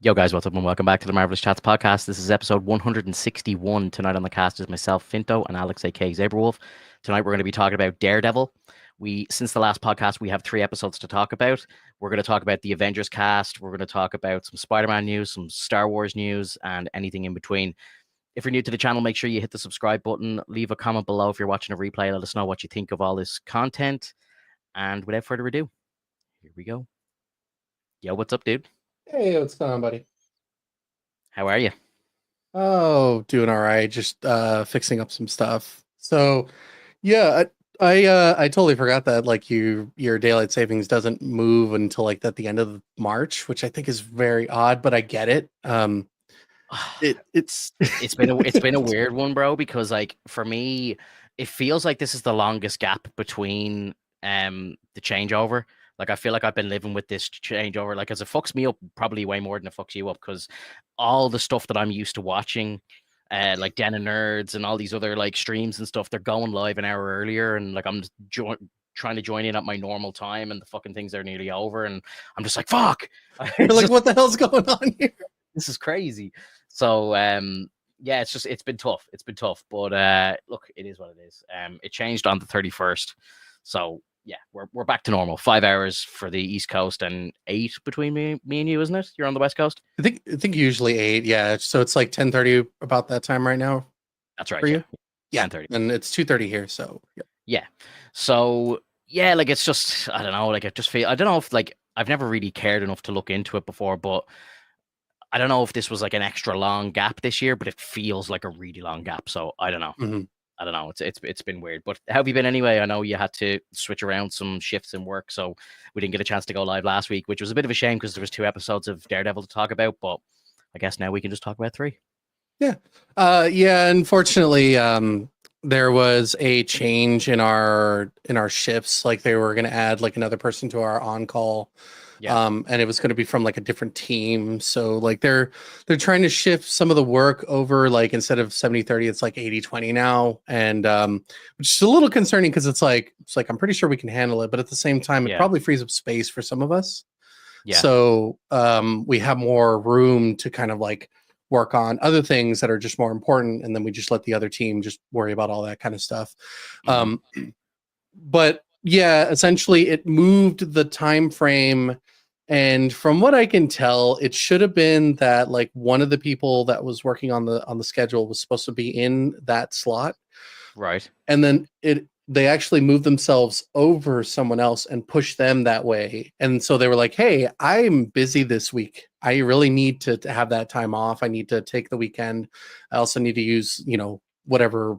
Yo, guys, what's up, and welcome back to the Marvelous Chats podcast. This is episode 161. Tonight on the cast is myself, Finto, and Alex, aka Zaberwolf. Tonight we're going to be talking about Daredevil. Since the last podcast, we have 3 episodes to talk about. We're going to talk about the Avengers Cast. We're going to talk about some Spider-Man news, some Star Wars news, and anything in between. If you're new to the channel, make sure you hit the subscribe button. Leave a comment below if you're watching a replay. Let us know what you think of all this content. And without further ado, here we go. Yo, what's up, dude? Hey, what's going on, buddy? How are you? Oh, doing all right. Just fixing up some stuff. So, yeah, I totally forgot that like your daylight savings doesn't move until like at the end of March, which I think is very odd, but I get it. It's It's been a weird one, bro, because like for me, it feels like this is the longest gap between the changeover. Like I feel like I've been living with this changeover, like as it fucks me up probably way more than it fucks you up, because all the stuff that I'm used to watching, like Den of Nerds and all these other like streams and stuff, they're going live an hour earlier, and like I'm just trying to join in at my normal time, and the fucking things are nearly over, and I'm just like, fuck. you're like, what the hell's going on here? This is crazy. So yeah, it's been tough. It's been tough, but look, it is what it is. It changed on the 31st, so yeah, we're back to normal. 5 hours for the East Coast and 8 between me and you, isn't it? You're on the West Coast. I think usually 8. Yeah, so it's like 10:30 about that time right now That's right. for you. Yeah, 10:30. and it's 2:30 here. So yeah. Yeah. So yeah, like it's just I don't know. Like I don't know if like I've never really cared enough to look into it before, but I don't know if this was like an extra long gap this year, but it feels like a really long gap. So I don't know. Mhm. I don't know. It's been weird. But how have you been anyway? I know you had to switch around some shifts in work, so we didn't get a chance to go live last week, which was a bit of a shame because there was 2 episodes of Daredevil to talk about. But I guess now we can just talk about 3. Yeah. Yeah, unfortunately, there was a change in our shifts. Like they were going to add like another person to our on-call. Yeah. And it was going to be from like a different team. So like they're trying to shift some of the work over, like instead of 70-30, it's like 80-20 now. And which is a little concerning because it's like I'm pretty sure we can handle it, but at the same time, it Yeah. probably frees up space for some of us. Yeah. So we have more room to kind of like work on other things that are just more important, and then we just let the other team just worry about all that kind of stuff. But yeah, essentially it moved the time frame, and from what I can tell, it should have been that like one of the people that was working on the schedule was supposed to be in that slot, Right. and then they actually moved themselves over someone else and pushed them that way. And so they were like, hey, I'm busy this week. I really need to have that time off. I need to take the weekend. I also need to use, whatever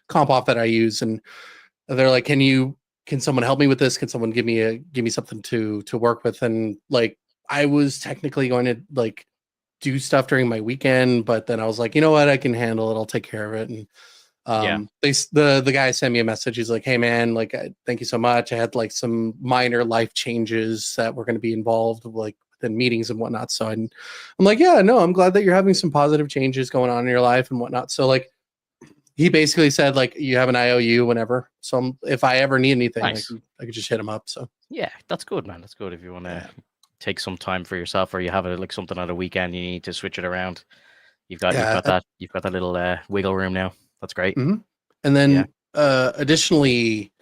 comp off that I use. And they're like, can someone help me with this? Can someone give me something to work with? And like, I was technically going to like do stuff during my weekend, but then I was like, you know what? I can handle it. I'll take care of it. And the guy sent me a message. He's like, hey man, like thank you so much. I had like some minor life changes that were going to be involved, like within meetings and whatnot. So I'm like, yeah, no, I'm glad that you're having some positive changes going on in your life and whatnot. So like he basically said like you have an IOU whenever. So if I ever need anything, Nice. I could just hit him up. So Yeah, that's good, man. That's good if you want to take some time for yourself, or you have like something on a weekend, you need to switch it around. You've got that little wiggle room now. That's great. Mm-hmm. And then additionally,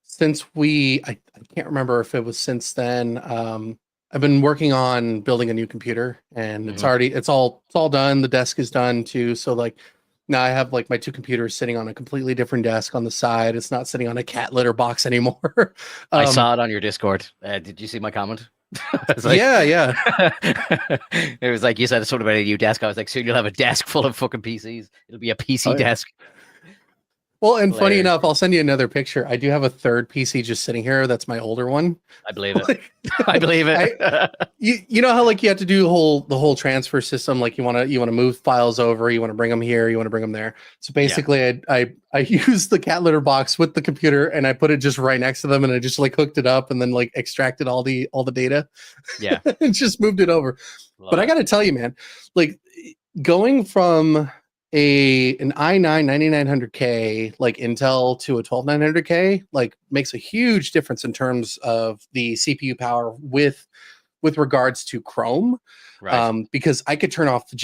since I can't remember if it was since then, I've been working on building a new computer, and it's all done. The desk is done too. So like now I have like my 2 computers sitting on a completely different desk on the side. It's not sitting on a cat litter box anymore. I saw it on your Discord. Did you see my comment? Like, yeah. It was like you said something about a new desk. I was like, soon you'll have a desk full of fucking PCs. It'll be a PC desk. Well, and funny enough, I'll send you another picture. I do have a third PC just sitting here. That's my older one. I believe it. I believe it. You know how like you have to do the whole transfer system. Like you want to move files over. You want to bring them here. You want to bring them there. So basically, I used the cat litter box with the computer, and I put it just right next to them, and I just like hooked it up, and then like extracted all the data. Yeah, and just moved it over. But I got to tell you, man, like going from an i9 9900K like Intel to a 12900K like makes a huge difference in terms of the CPU power with with regards to Chrome, Right. because I could turn off the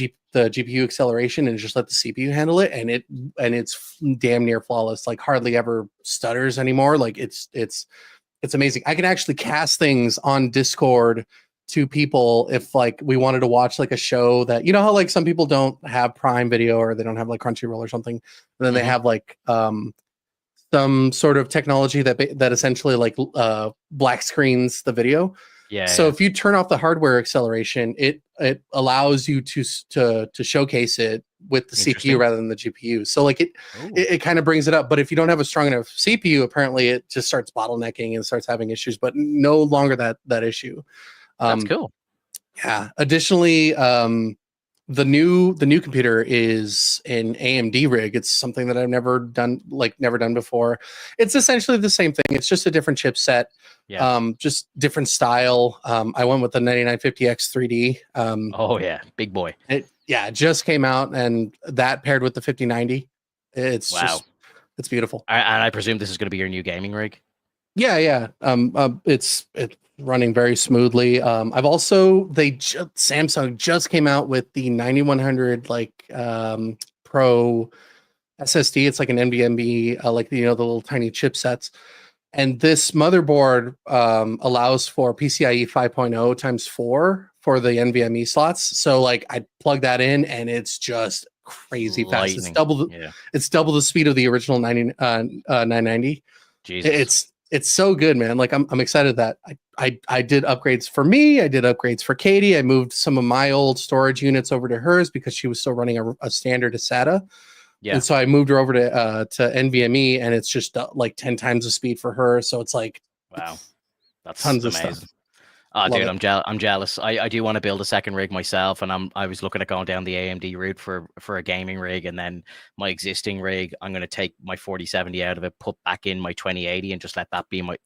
GPU acceleration and just let the CPU handle it, and it's damn near flawless. Like hardly ever stutters anymore. Like it's amazing. I can actually cast things on Discord to people if like we wanted to watch like a show that, you know how like some people don't have Prime Video or they don't have like Crunchyroll or something, and then they Hmm. have like some sort of technology that essentially like black screens the video. Yeah, So yeah. if you turn off the hardware acceleration, it allows you to showcase it with the CPU Interesting. rather than the GPU. So like Oh, it kind of brings it up. But if you don't have a strong enough CPU, apparently it just starts bottlenecking and starts having issues. But no longer that issue. that's Um, cool. yeah. Additionally, the new computer is an AMD rig. It's something that I've never done before. It's essentially the same thing. It's just a different chipset, Yeah. just different style. I went with the 9950X 3D. Oh yeah, big boy. It just came out, and that paired with the 5090, Wow. it's beautiful. And I presume this is going to be your new gaming rig. Yeah, yeah. It's running very smoothly. I've also Samsung just came out with the 9100 Pro SSD. It's like an NVMe, like the little tiny chipsets. And this motherboard allows for PCIe 5.0 times 4 for the NVMe slots. So like I plug that in, and it's just crazy fast. Lightning. Yeah. It's double the speed of the original 990. Jesus. It's so good, man. Like I'm excited that I did upgrades for me. I did upgrades for Katie. I moved some of my old storage units over to hers because she was still running a standard SATA. Yeah. And so I moved her over to NVMe, and it's just like 10 times the speed for her. So it's like Wow. That's tons of amazing. stuff. Oh, Love dude, it. I'm jealous. I do want to build a second rig myself, and I was looking at going down the AMD route for a gaming rig, and then my existing rig, I'm going to take my 4070 out of it, put back in my 2080, and just let that be my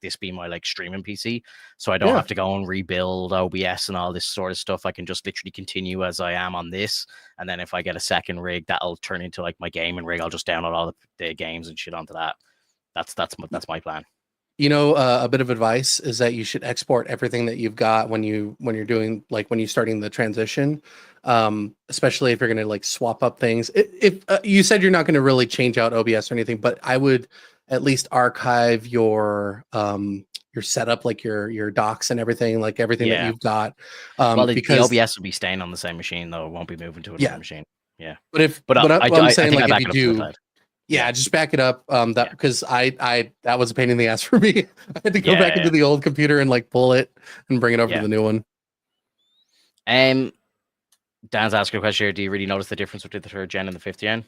like streaming PC, so I don't Yeah. have to go and rebuild OBS and all this sort of stuff. I can just literally continue as I am on this, and then if I get a second rig, that'll turn into like my gaming rig. I'll just download all the games and shit onto that. That's my plan. A bit of advice is that you should export everything that you've got when you're doing like when you're starting the transition, especially if you're going to like swap up things. If you said you're not going to really change out OBS or anything, but I would at least archive your setup, like your docs and everything, like everything that Yeah. you've got, Well, the because OBS will be staying on the same machine, though. It won't be moving to another yeah. machine. Yeah. But But I'm I saying think I like if back you it up to the do. cloud. Yeah, Yeah. just back it up. That Yeah. because I that was a pain in the ass for me. I had to go Yeah, back yeah. into the old computer and like pull it and bring it over Yeah. to the new one. Dan's asking a question here. Do you really notice the difference between the third gen and the fifth gen?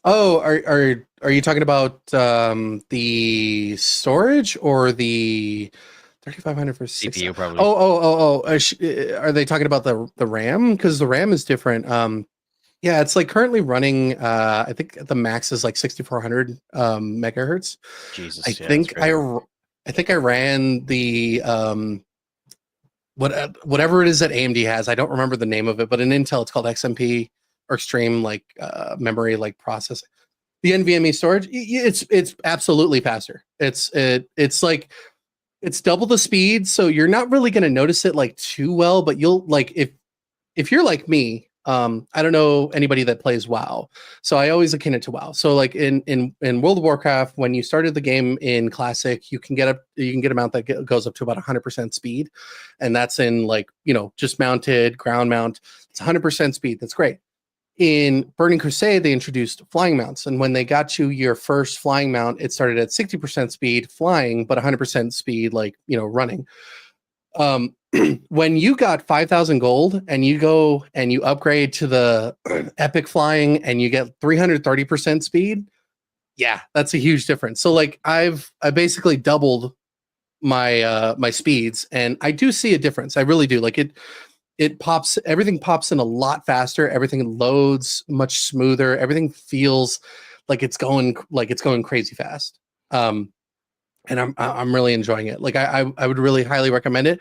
Oh, are you talking about the storage or the 3500 for CPU probably. Are they talking about the RAM? Because the RAM is different. Yeah, it's like currently running. I think the max is like 6400 megahertz. Jesus. I Yeah, think that's great. I think I ran the whatever it is that AMD has. I don't remember the name of it, but in Intel it's called XMP or Extreme like memory like processing. The NVMe storage, it's absolutely faster. It's like it's double the speed, so you're not really going to notice it like too well, but you'll like if you're like me, I don't know anybody that plays WoW, so I always akin it to WoW. So like in World of Warcraft, when you started the game in Classic, you can get a mount that goes up to about 100% speed, and that's in like just mounted ground mount. It's 100% speed. That's great. In Burning Crusade, they introduced flying mounts, and when they got you your first flying mount, it started at 60% speed flying, but 100% speed like running. When you got 5,000 gold and you go and you upgrade to the epic flying and you get 330% speed, yeah, that's a huge difference. So like I basically doubled my speeds, and I do see a difference. I really do. Like everything pops in a lot faster, everything loads much smoother, everything feels like it's going crazy fast. And I'm really enjoying it. Like I would really highly recommend it.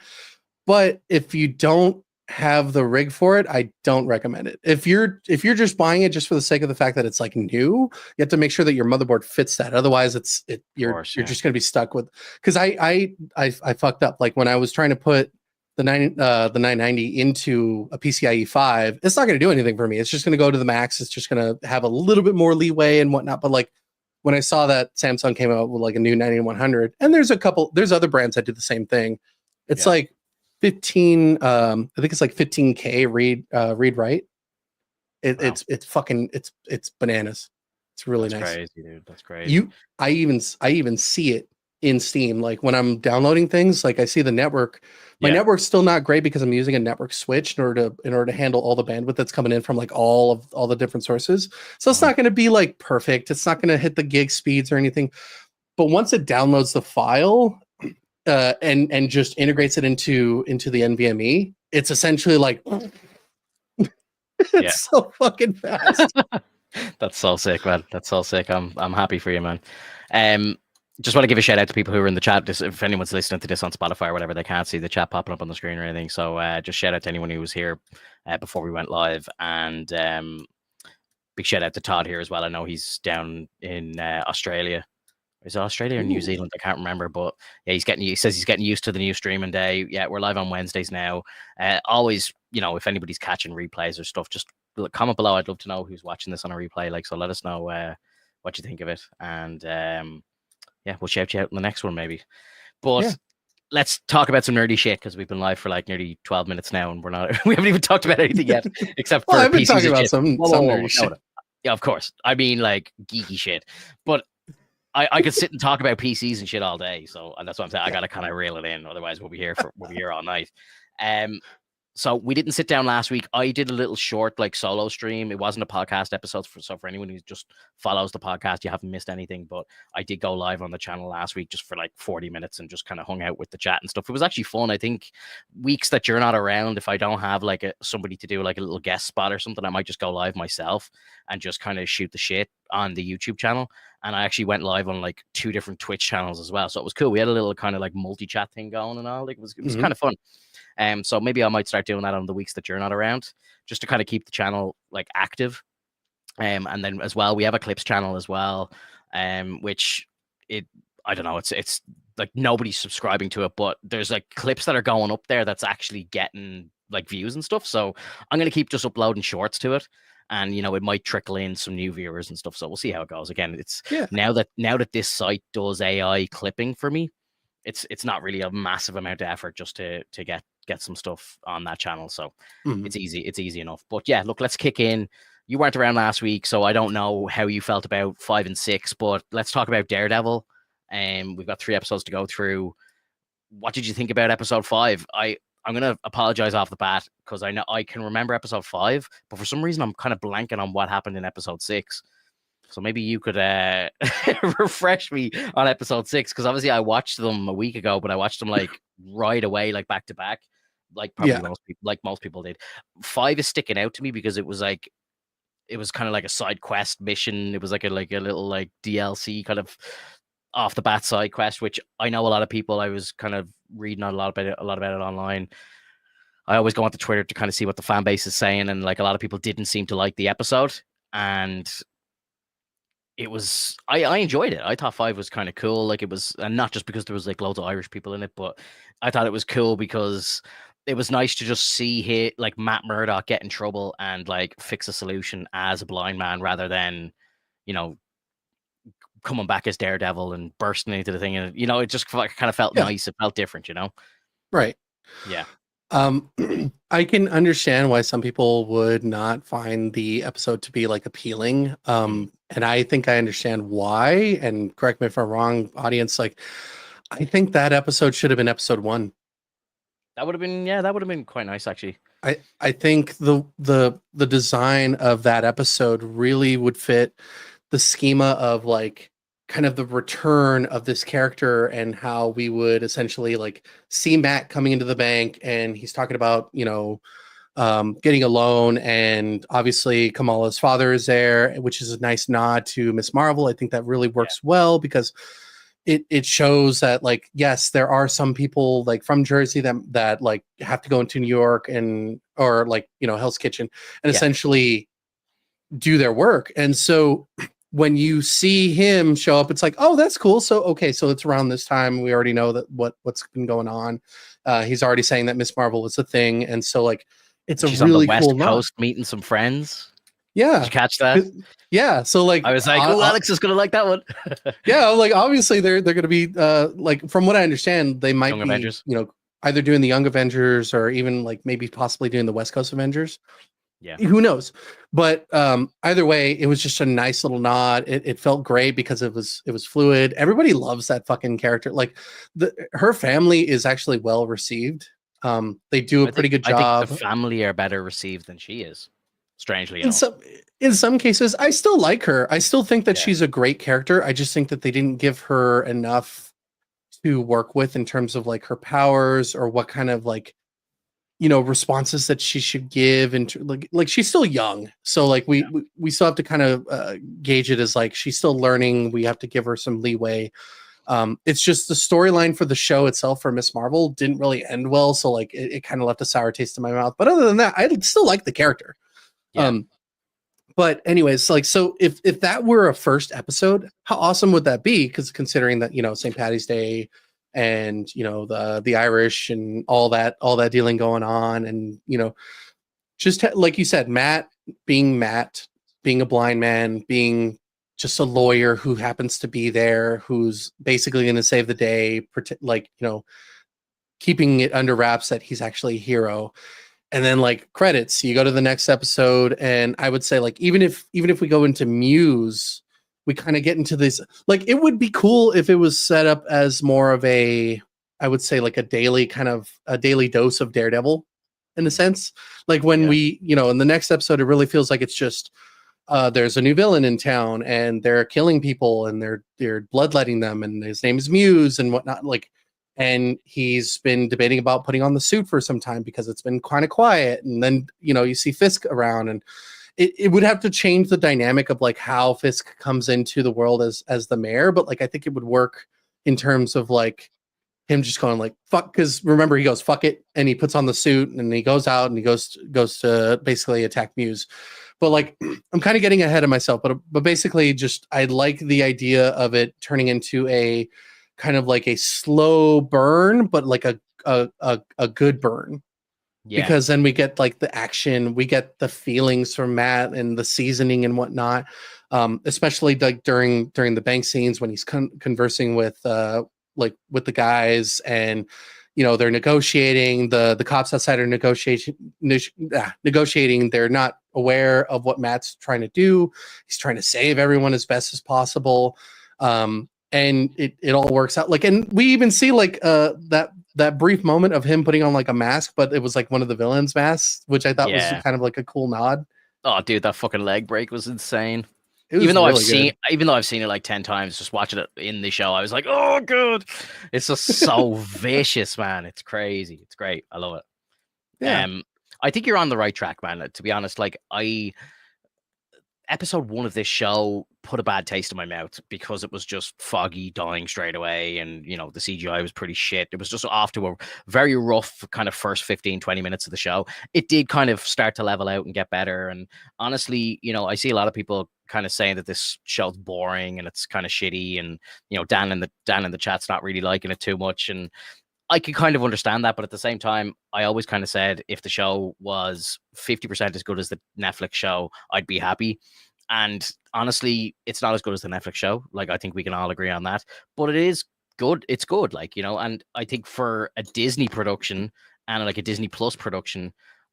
But if you don't have the rig for it, I don't recommend it. If you're just buying it just for the sake of the fact that it's like new, you have to make sure that your motherboard fits that. Otherwise, you're just gonna be stuck with. Because I fucked up. Like when I was trying to put the 990 into a PCIe 5, it's not gonna do anything for me. It's just gonna go to the max. It's just gonna have a little bit more leeway and whatnot. But like when I saw that Samsung came out with like a new 9100, and there's other brands that do the same thing. It's like 15 I think it's like 15K read write. It's fucking it's bananas. It's really That's nice. Crazy, dude. That's crazy. I even see it in Steam. Like when I'm downloading things, like I see the network. My network's still not great because I'm using a network switch in order to handle all the bandwidth that's coming in from like all the different sources. So it's not going to be like perfect. It's not going to hit the gig speeds or anything. But once it downloads the file, and just integrates it into the NVMe, it's essentially like it's so fucking fast. That's so sick, man. That's so sick. I'm happy for you, man. Just want to give a shout out to people who are in the chat. If anyone's listening to this on Spotify or whatever, they can't see the chat popping up on the screen or anything. So just shout out to anyone who was here before we went live, and big shout out to Todd here as well. I know he's down in Australia. Is it Australia or New Zealand? I can't remember, but yeah, he says he's getting used to the new streaming day. Yeah, we're live on Wednesdays now. Always, if anybody's catching replays or stuff, just comment below. I'd love to know who's watching this on a replay. So let us know what you think of it, and yeah, we'll shout you out in the next one maybe. But let's talk about some nerdy shit, because we've been live for like nearly 12 minutes now, and we haven't even talked about anything yet, except for I've been PCs talking about shit. some nerdy shit. No. Yeah, of course. I mean, like geeky shit, but I could sit and talk about PCs and shit all day, and that's what I'm saying. I gotta kind of reel it in, otherwise we'll be here all night. So we didn't sit down last week. I did a little short like solo stream. It wasn't a podcast episode, so for anyone who just follows the podcast, you haven't missed anything. But I did go live on the channel last week just for like 40 minutes and just kind of hung out with the chat and stuff. It was actually fun. I think weeks that you're not around, if I don't have like somebody to do like a little guest spot or something, I might just go live myself and just kind of shoot the shit on the YouTube channel. And I actually went live on like 2 different Twitch channels as well. So it was cool. We had a little kind of like multi-chat thing going and all. Like it was kind of fun. So maybe I might start doing that on the weeks that you're not around, just to kind of keep the channel like active. And then as well, we have a clips channel as well, which I don't know, it's like nobody's subscribing to it, but there's like clips that are going up there that's actually getting like views and stuff. So I'm gonna keep just uploading shorts to it. And it might trickle in some new viewers and stuff. So we'll see how it goes. Again, it's now that this site does AI clipping for me, it's not really a massive amount of effort just to get some stuff on that channel. So it's easy enough. But yeah, look, let's kick in. You weren't around last week, so I don't know how you felt about 5 and 6, but let's talk about Daredevil. We've got 3 episodes to go through. What did you think about episode 5? I'm going to apologize off the bat, because I know I can remember episode 5, but for some reason I'm kind of blanking on what happened in episode 6. So maybe you could refresh me on episode 6, because obviously I watched them a week ago, but I watched them like right away, like back to back, like probably most people did. 5 is sticking out to me because it was kind of like a side quest mission. It was like a little like DLC kind of off the bat side quest, which I know a lot of people. I was kind of reading a lot about it online. I always go onto Twitter to kind of see what the fan base is saying, and like a lot of people didn't seem to like the episode, and it was I enjoyed it. I thought 5 was kind of cool. Like it was, and not just because there was like loads of Irish people in it, but I thought it was cool because it was nice to just see like Matt Murdock get in trouble and like fix a solution as a blind man, rather than coming back as Daredevil and bursting into the thing, and it just kind of felt nice. It felt different, Right. Yeah. I can understand why some people would not find the episode to be like appealing. And I think I understand why, and correct me if I'm wrong, audience. Like, I think that episode should have been episode 1. That would have been quite nice, actually. I think the design of that episode really would fit the schema of like kind of the return of this character, and how we would essentially like see Matt coming into the bank, and he's talking about getting a loan, and obviously Kamala's father is there, which is a nice nod to Miss Marvel. I think that really works well, because it shows that like, yes, there are some people like from Jersey that like have to go into New York and or like, you know, Hell's Kitchen and Yeah. essentially do their work. And so when you see him show up, it's like, oh, that's cool. So okay, so it's around this time. We already know that what's been going on. He's already saying that Miss Marvel is a thing, and so like it's She's a on the really West cool nod. Coast meeting some friends. Yeah, Did you catch that? Yeah, so like I was like, oh, Alex is gonna like that one. yeah, like obviously they're gonna be like from what I understand, they might Young be Avengers. you know either doing the Young Avengers or even like maybe possibly doing the West Coast Avengers. Yeah. Who knows? But either way, it was just a nice little nod. It felt great because it was fluid. Everybody loves that fucking character. Like her family is actually well received. They do a pretty good I think job. the family are better received than she is. Strangely in enough. in some cases, I still like her. I still think that Yeah. she's a great character. I just think that they didn't give her enough to work with in terms of like her powers or what kind of like responses that she should give, and like she's still young, so like we still have to kind of gauge it as like she's still learning. We have to give her some leeway. It's just the storyline for the show itself for Miss Marvel didn't really end well, so like it kind of left a sour taste in my mouth, but other than that, I still like the character. Yeah. But anyways, like, so if that were a first episode, how awesome would that be? Because considering that St. Patty's Day and the Irish and all that dealing going on, and just like you said, Matt, being a blind man, being just a lawyer who happens to be there, who's basically going to save the day, keeping it under wraps that he's actually a hero. And then like credits, you go to the next episode, and I would say like even if we go into Muse, we kind of get into this. Like it would be cool if it was set up as more of I would say like a daily dose of Daredevil, in a sense. Like when we in the next episode, it really feels like it's just there's a new villain in town, and they're killing people, and they're bloodletting them, and his name is Muse and whatnot. Like. And he's been debating about putting on the suit for some time because it's been kind of quiet. And then, you see Fisk around, and it would have to change the dynamic of like how Fisk comes into the world as the mayor. But like, I think it would work in terms of like him just going like, fuck. Cause remember he goes, fuck it. And he puts on the suit and he goes out and he goes to basically attack Muse. But like, I'm kind of getting ahead of myself, but basically just, I like the idea of it turning into a kind of like a slow burn, but like a good burn. Yeah. Because then we get like the action, we get the feelings from Matt and the seasoning and whatnot. Especially like during the bank scenes when he's conversing with with the guys, and they're negotiating. The cops outside are negotiating. They're not aware of what Matt's trying to do. He's trying to save everyone as best as possible. And it all works out. Like, and we even see like that brief moment of him putting on like a mask, but it was like one of the villains' masks, which I thought was kind of like a cool nod. Oh, dude, that fucking leg break was insane. Even though I've seen it like 10 times, just watching it in the show, I was like, oh, good. It's just so vicious, man. It's crazy. It's great. I love it. Yeah. I think you're on the right track, man. To be honest, like episode 1 of this show put a bad taste in my mouth because it was just Foggy dying straight away, and the CGI was pretty shit. It was just off to a very rough kind of first 15-20 minutes of the show. It did kind of start to level out and get better, and honestly, I see a lot of people kind of saying that this show's boring and it's kind of shitty, and Dan in the chat's not really liking it too much, and I can kind of understand that, but at the same time, I always kind of said if the show was 50% as good as the Netflix show, I'd be happy. And honestly, it's not as good as the Netflix show. Like, I think we can all agree on that. But it is good. It's good, like, and I think for a Disney production and like a Disney Plus production,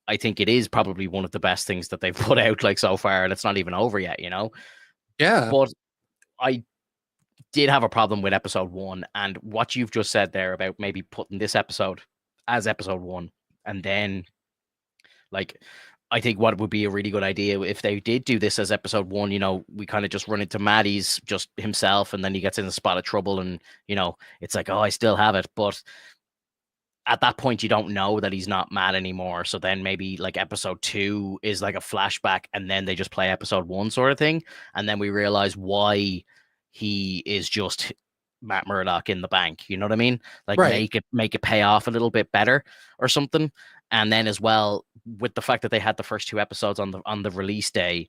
I think it is probably one of the best things that they've put out like so far, and it's not even over yet, Yeah. But I did have a problem with episode 1, and what you've just said there about maybe putting this episode as episode 1, and then like I think what would be a really good idea if they did do this as episode 1, we kind of just run into Maddie's just himself, and then he gets in a spot of trouble, and it's like, oh, I still have it, but at that point you don't know that he's not mad anymore. So then maybe like episode 2 is like a flashback, and then they just play episode 1 sort of thing, and then we realize why he is just Matt Murdock in the bank. You know what I mean? Like Right. make it pay off a little bit better or something. And then as well, with the fact that they had the first two episodes on the release day,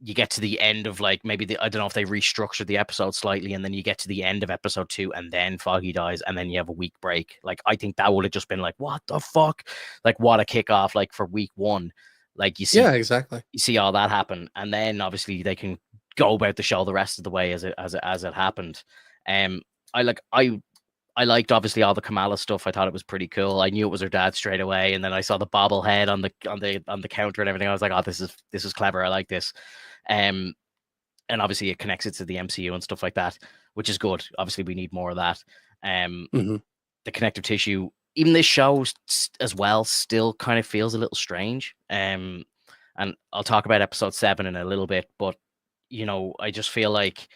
you get to the end of like maybe I don't know if they restructured the episode slightly, and then you get to the end of episode 2, and then Foggy dies, and then you have a week break. Like I think that would have just been like, what the fuck? Like what a kickoff like for week 1. Like Yeah, exactly. you see all that happen, and then obviously they can go about the show the rest of the way as it happened. Um, I like I liked obviously all the Kamala stuff. I thought it was pretty cool. I knew it was her dad straight away, and then I saw the bobblehead on the counter and everything. I was like, oh, this is clever. I like this. And obviously it connects it to the MCU and stuff like that, which is good. Obviously, we need more of that. Mm-hmm. The connective tissue, even this show as well, still kind of feels a little strange. And I'll talk about episode 7 in a little bit, but I just feel like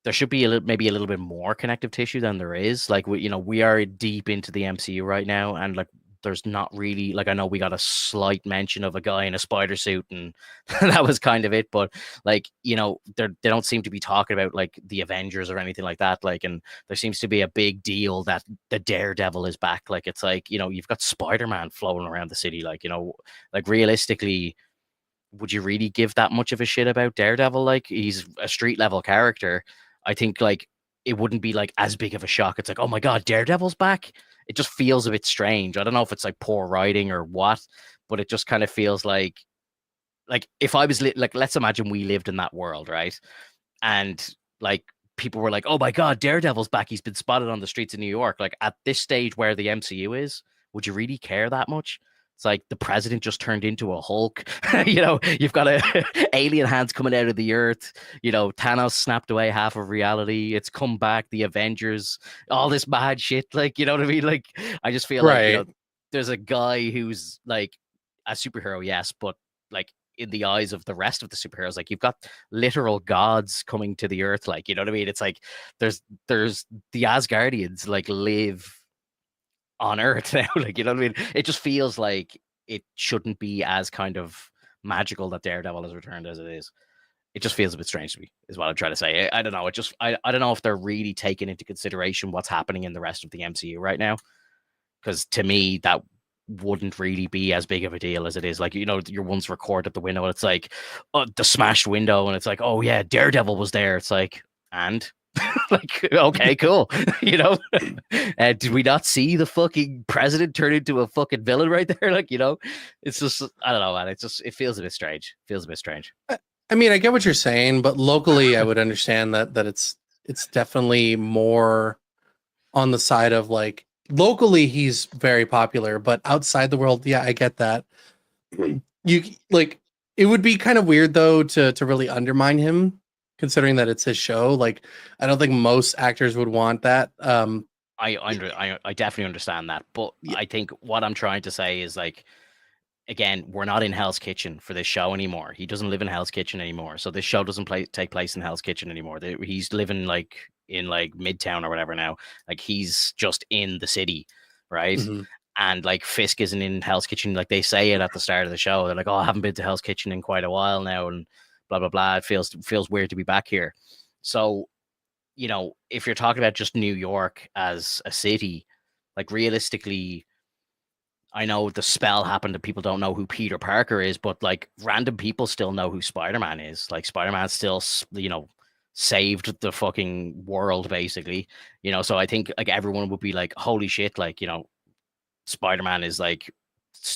there should be maybe a little bit more connective tissue than there is. Like we are deep into the MCU right now, and like there's not really, like, I know we got a slight mention of a guy in a spider suit, and that was kind of it. But like they don't seem to be talking about like the Avengers or anything like that. Like, and there seems to be a big deal that the Daredevil is back. Like, it's like you've got Spider-Man floating around the city. Like like realistically, would you really give that much of a shit about Daredevil? Like, he's a street level character. I think like it wouldn't be like as big of a shock. It's like, oh my god, Daredevil's back. It just feels a bit strange. I don't know if it's like poor writing or what, but it just kind of feels like if I was like, let's imagine we lived in that world, right? And like people were like, oh my god, Daredevil's back. He's been spotted on the streets of New York. Like at this stage where the MCU is, would you really care that much? It's like the president just turned into a Hulk. You've got alien hands coming out of the earth. Thanos snapped away half of reality. It's come back. The Avengers, all this mad shit. Like, you know what I mean? Like, I just feel Right. like, there's a guy who's like a superhero, yes, but like in the eyes of the rest of the superheroes, like you've got literal gods coming to the earth. Like, you know what I mean? It's like there's the Asgardians like live on Earth now. Like, you know what I mean? It just feels like it shouldn't be as kind of magical that Daredevil has returned as it is. It just feels a bit strange to me, is what I'm trying to say. I don't know. I don't know if they're really taking into consideration what's happening in the rest of the MCU right now. Because to me, that wouldn't really be as big of a deal as it is. Like, your one's record at the window, and it's like, oh, the smashed window, and it's like, oh yeah, Daredevil was there. It's like, and like, okay, cool. Did we not see the fucking president turn into a fucking villain right there? Like, it's just, I don't know, man. It feels a bit strange. I mean, I get what you're saying, but locally, I would understand that it's definitely more on the side of like, locally he's very popular, but outside the world, yeah, I get that. You like, it would be kind of weird though to really undermine him, considering that it's his show. Like, I don't think most actors would want that. I definitely understand that, but Yeah. I think what I'm trying to say is like, again, we're not in Hell's Kitchen for this show anymore. He doesn't live in Hell's Kitchen anymore, so this show doesn't take place in Hell's Kitchen anymore. He's living like in like Midtown or whatever now. Like, he's just in the city, right? Mhm. And like Fisk isn't in Hell's Kitchen. Like, they say it at the start of the show. They're like, "Oh, I haven't been to Hell's Kitchen in quite a while now," and blah blah blah. It feels weird to be back here. So, if you're talking about just New York as a city, like realistically, I know the spell happened and people don't know who Peter Parker is, but like random people still know who Spider-Man is. Like, Spider-Man still, saved the fucking world basically. So I think like everyone would be like, holy shit, like, Spider-Man is like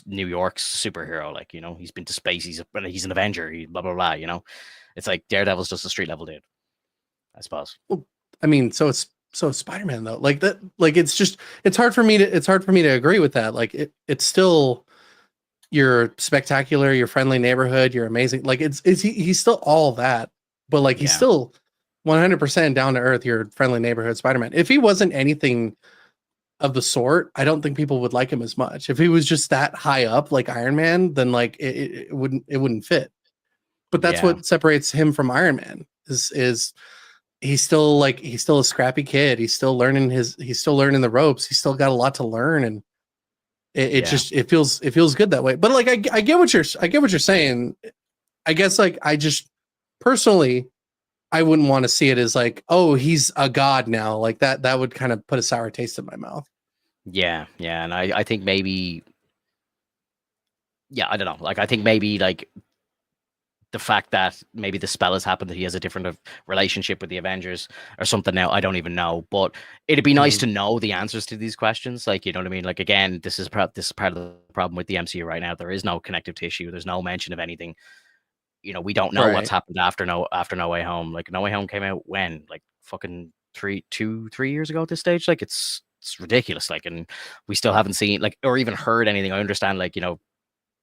New York's superhero. Like, he's been to space, he's an Avenger, blah blah blah. It's like Daredevil's just a street level dude, I suppose. Well, I mean, so it's Spider-Man though. Like that, like it's hard for me to agree with that. Like it's still, you're spectacular, your friendly neighborhood, you're amazing. Like he's still all that, but like he's Yeah. still 100% down to earth, your friendly neighborhood Spider-Man. If he wasn't anything of the sort, I don't think people would like him as much. If he was just that high up like Iron Man, then like it wouldn't fit. But that's Yeah. what separates him from Iron Man is he's still a scrappy kid. He's still learning the ropes. He's still got a lot to learn, and it feels good that way. But like I get what you're saying. I guess like I just personally, I wouldn't want to see it as like, oh, he's a god now. Like that would kind of put a sour taste in my mouth. Yeah, and I think maybe, yeah, I don't know. Like, I think maybe like the fact that maybe the spell has happened, that he has a different relationship with the Avengers or something now, I don't even know. But it'd be nice to know the answers to these questions. Like, you know what I mean? Like, again, this is part of the problem with the MCU right now. There is no connective tissue. There's no mention of anything. You know, we don't know what's Right. happened after No Way Home. Like, No Way Home came out when, like, fucking 3 years ago at this stage. Like, it's ridiculous. Like, and we still haven't seen, like, or even heard anything. I understand, like, you know,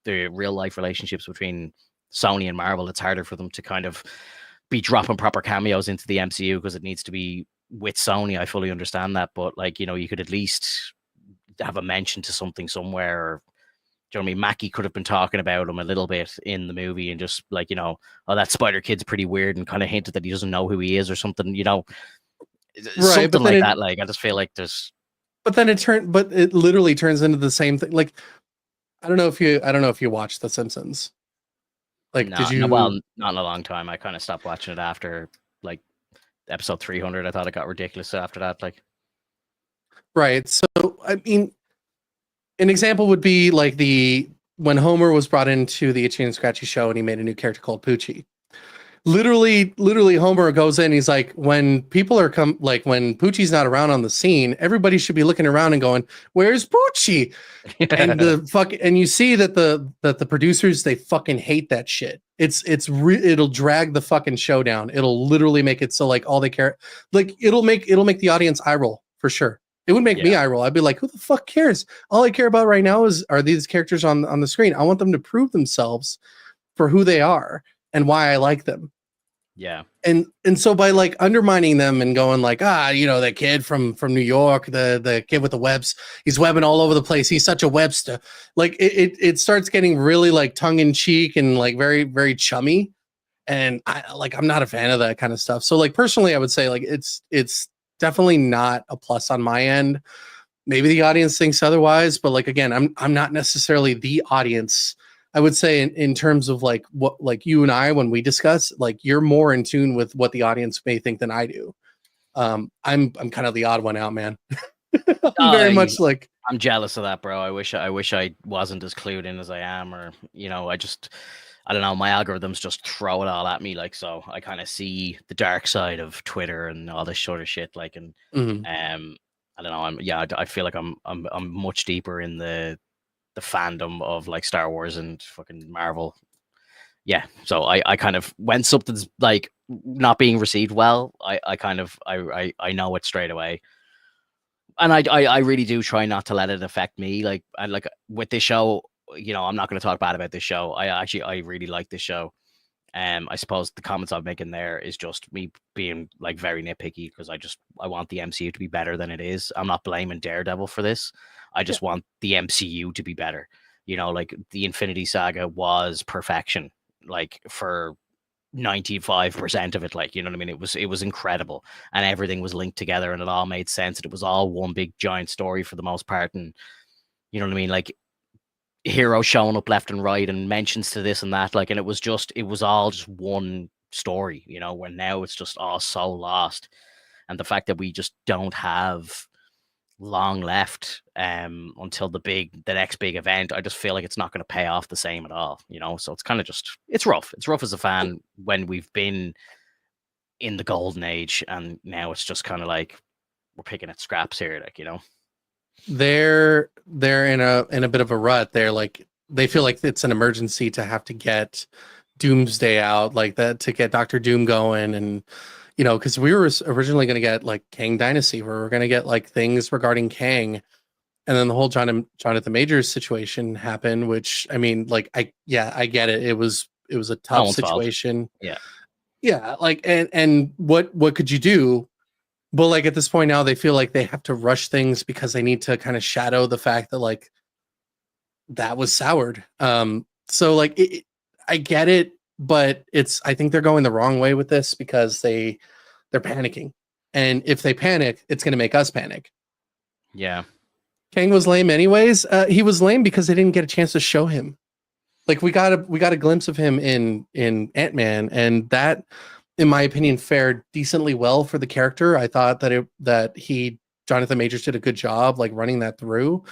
the real life relationships between Sony and Marvel, it's harder for them to kind of be dropping proper cameos into the MCU because it needs to be with Sony. I fully understand that, but like, you know, you could at least have a mention to something somewhere. Or, do you know what I mean? Mackie could have been talking about him a little bit in the movie and just like, you know, oh, that Spider Kid's pretty weird, and kind of hinted that he doesn't know who he is or something, you know, Right. something like that. Like, I just feel like there's. But it literally turns into the same thing. Like, I don't know if you watched The Simpsons. Like, did No, well, you? not in a long time. I kind of stopped watching it after like episode 300. I thought it got ridiculous after that. Like, Right. So, I mean, an example would be like when Homer was brought into the Itchy and Scratchy show and he made a new character called Poochie. Literally, Homer goes in. He's like, when people are when Poochie's not around on the scene, everybody should be looking around and going, "Where's Poochie?" And and you see that the producers, they fucking hate that shit. It'll drag the fucking show down. It'll literally make it so like all they care, like it'll make the audience eye roll for sure. It would make me eye roll. I'd be like, who the fuck cares? All I care about right now are these characters on the screen. I want them to prove themselves for who they are and why I like them. Yeah. And so by like undermining them and going like, you know, that kid from New York, the kid with the webs, he's webbing all over the place. He's such a Webster. Like it starts getting really like tongue in cheek and like very, very chummy. And I'm not a fan of that kind of stuff. So like personally, I would say like it's definitely not a plus on my end. Maybe the audience thinks otherwise, but like again, I'm not necessarily the audience. I would say in terms of like what, like you and I, when we discuss, like you're more in tune with what the audience may think than I do. I'm kind of the odd one out, man. I'm very much like, I'm jealous of that, bro. I wish I wasn't as clued in as I am, or, you know, I don't know, my algorithms just throw it all at me. Like, so I kind of see the dark side of Twitter and all this sort of shit. Like, and I don't know. I feel like I'm much deeper in the fandom of like Star Wars and fucking Marvel. Yeah, so I kind of, when something's like not being received well, I kind of I know it straight away, and I really do try not to let it affect me. Like, and like with this show, you know, I'm not going to talk bad about this show. I really like this show. I suppose the comments I'm making there is just me being like very nitpicky, because I want the MCU to be better than it is. I'm not blaming Daredevil for this. I just want the MCU to be better. You know, like the Infinity Saga was perfection, like for 95% of it. Like, you know what I mean? It was incredible, and everything was linked together, and it all made sense, and it was all one big giant story for the most part. And you know what I mean? Like, heroes showing up left and right and mentions to this and that, like, and it was all just one story, you know, where now it's just all so lost. And the fact that we just don't have long left until the next big event, I just feel like it's not going to pay off the same at all, you know. So it's kind of just, it's rough as a fan when we've been in the golden age, and now it's just kind of like we're picking at scraps here, like, you know. they're in a bit of a rut. They're like, they feel like it's an emergency to have to get Doomsday out, like that, to get Doctor Doom going. And you know, because we were originally going to get like Kang Dynasty, where we're going to get like things regarding Kang, and then the whole Jonathan Majors situation happened, which I mean, like, I get it. It was a tough situation. Yeah, like, and what could you do? But like at this point now, they feel like they have to rush things because they need to kind of shadow the fact that like that was soured. So like I get it, but I think they're going the wrong way with this because they're panicking, and if they panic, it's going to make us panic. Yeah, Kang was lame anyways. He was lame because they didn't get a chance to show him. Like we got a glimpse of him in Ant-Man, and that in my opinion, fared decently well for the character. I thought that Jonathan Majors did a good job like running that through,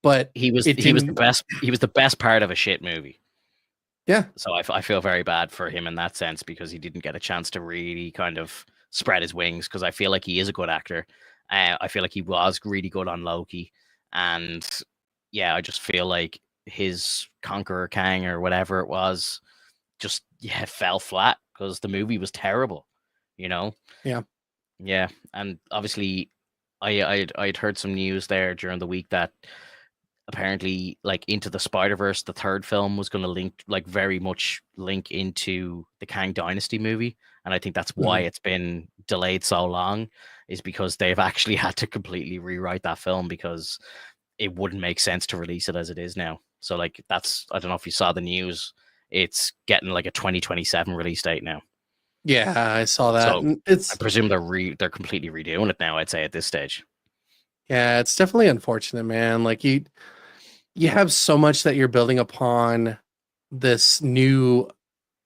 but He was it he was the didn't. best. He was the best part of a shit movie. Yeah, So I feel very bad for him in that sense because he didn't get a chance to really kind of spread his wings. Because I feel like he is a good actor. I feel like he was really good on Loki, and yeah, I just feel like his Conqueror Kang or whatever it was just fell flat because the movie was terrible. You know. yeah. Yeah, and obviously, I'd heard some news there during the week that apparently, like Into the Spider-Verse, the third film was going to very much link into the Kang Dynasty movie, and I think that's why Mhm. it's been delayed so long, is because they've actually had to completely rewrite that film because it wouldn't make sense to release it as it is now. So like I don't know if you saw the news, it's getting like a 2027 release date now. Yeah, I saw that. So And I it's presume they're completely redoing it now, I'd say at this stage. yeah, it's definitely unfortunate, man. Like you have so much that you're building upon this new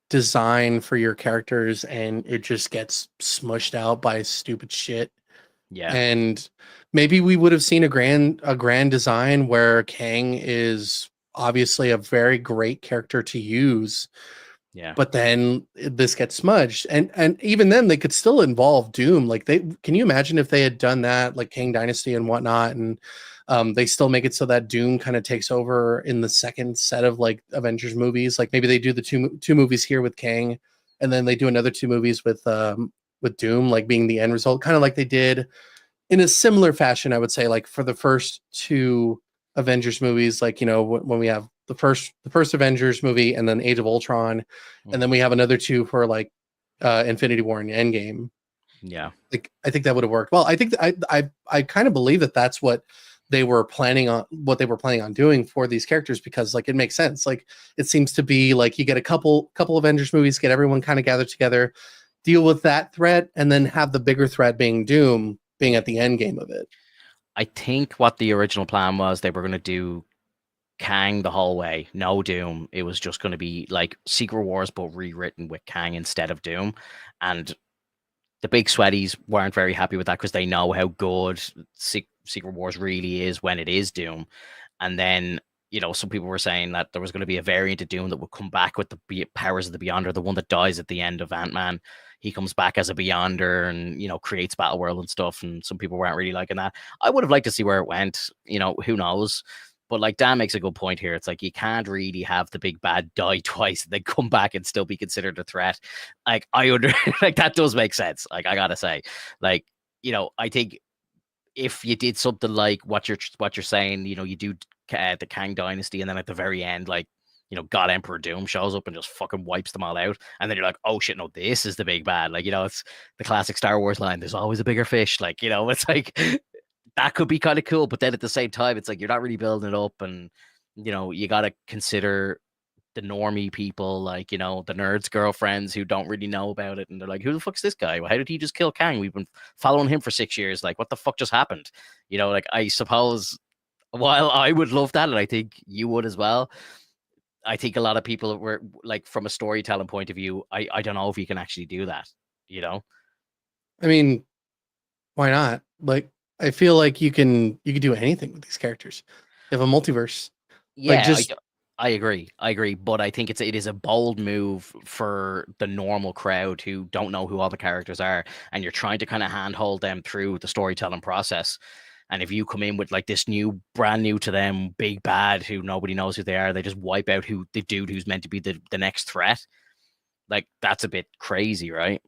design for your characters, and it just gets smushed out by stupid shit. Yeah, And maybe we would have seen a grand design where Kang is obviously a very great character to use, yeah, but then this gets smudged, and even then they could still involve Doom. Like, they can you imagine if they had done that, like Kang Dynasty and whatnot, and they still make it so that Doom kind of takes over in the second set of like Avengers movies. Like maybe they do the two movies here with Kang, and then they do another two movies with Doom, like being the end result, kind of like they did in a similar fashion, I would say, like for the first two Avengers movies, like, when we have the first Avengers movie and then Age of Ultron, and then mhm, we have another two for like Infinity War and Endgame. yeah, Like, I think that would have worked well. I think that I kind of believe that that's what they were planning on doing for these characters, because like it makes sense. Like, it seems to be like you get a couple Avengers movies, get everyone kind of gathered together, deal with that threat, and then have the bigger threat being Doom being at the end game of it. I think what the original plan was, they were going to do Kang the whole way, no Doom. It was just going to be like Secret Wars, but rewritten with Kang instead of Doom. And the big sweaties weren't very happy with that because they know how good Secret Wars really is when it is Doom. And then, some people were saying that there was going to be a variant of Doom that would come back with the powers of the Beyonder, the one that dies at the end of Ant-Man. He comes back as a Beyonder and, creates Battle World and stuff. And some people weren't really liking that. I would have liked to see where it went. Who knows? But like Dan makes a good point here. It's like you can't really have the big bad die twice and then come back and still be considered a threat. Like like that does make sense. Like I gotta say, like I think if you did something like what you're saying, you do the Kang Dynasty, and then at the very end, like God Emperor Doom shows up and just fucking wipes them all out, and then you're like, oh shit, no, this is the big bad. Like it's the classic Star Wars line. There's always a bigger fish. Like it's like that could be kind of cool, but then at the same time, it's like you're not really building it up, and you got to consider the normie people, like the nerds' girlfriends who don't really know about it, and they're like, "Who the fuck's this guy? How did he just kill Kang? We've been following him for 6 years. Like, what the fuck just happened?" Like I suppose while I would love that, and I think you would as well, I think a lot of people were like, from a storytelling point of view, I don't know if you can actually do that. You know? I mean, why not? Like, I feel like you can do anything with these characters. You have a multiverse. Like, Yeah, just I agree. I agree, but I think it is a bold move for the normal crowd who don't know who all the characters are, and you're trying to kind of handhold them through the storytelling process. And if you come in with like this new, brand new to them, big bad who nobody knows who they are, they just wipe out who the dude who's meant to be the next threat. Like that's a bit crazy, right?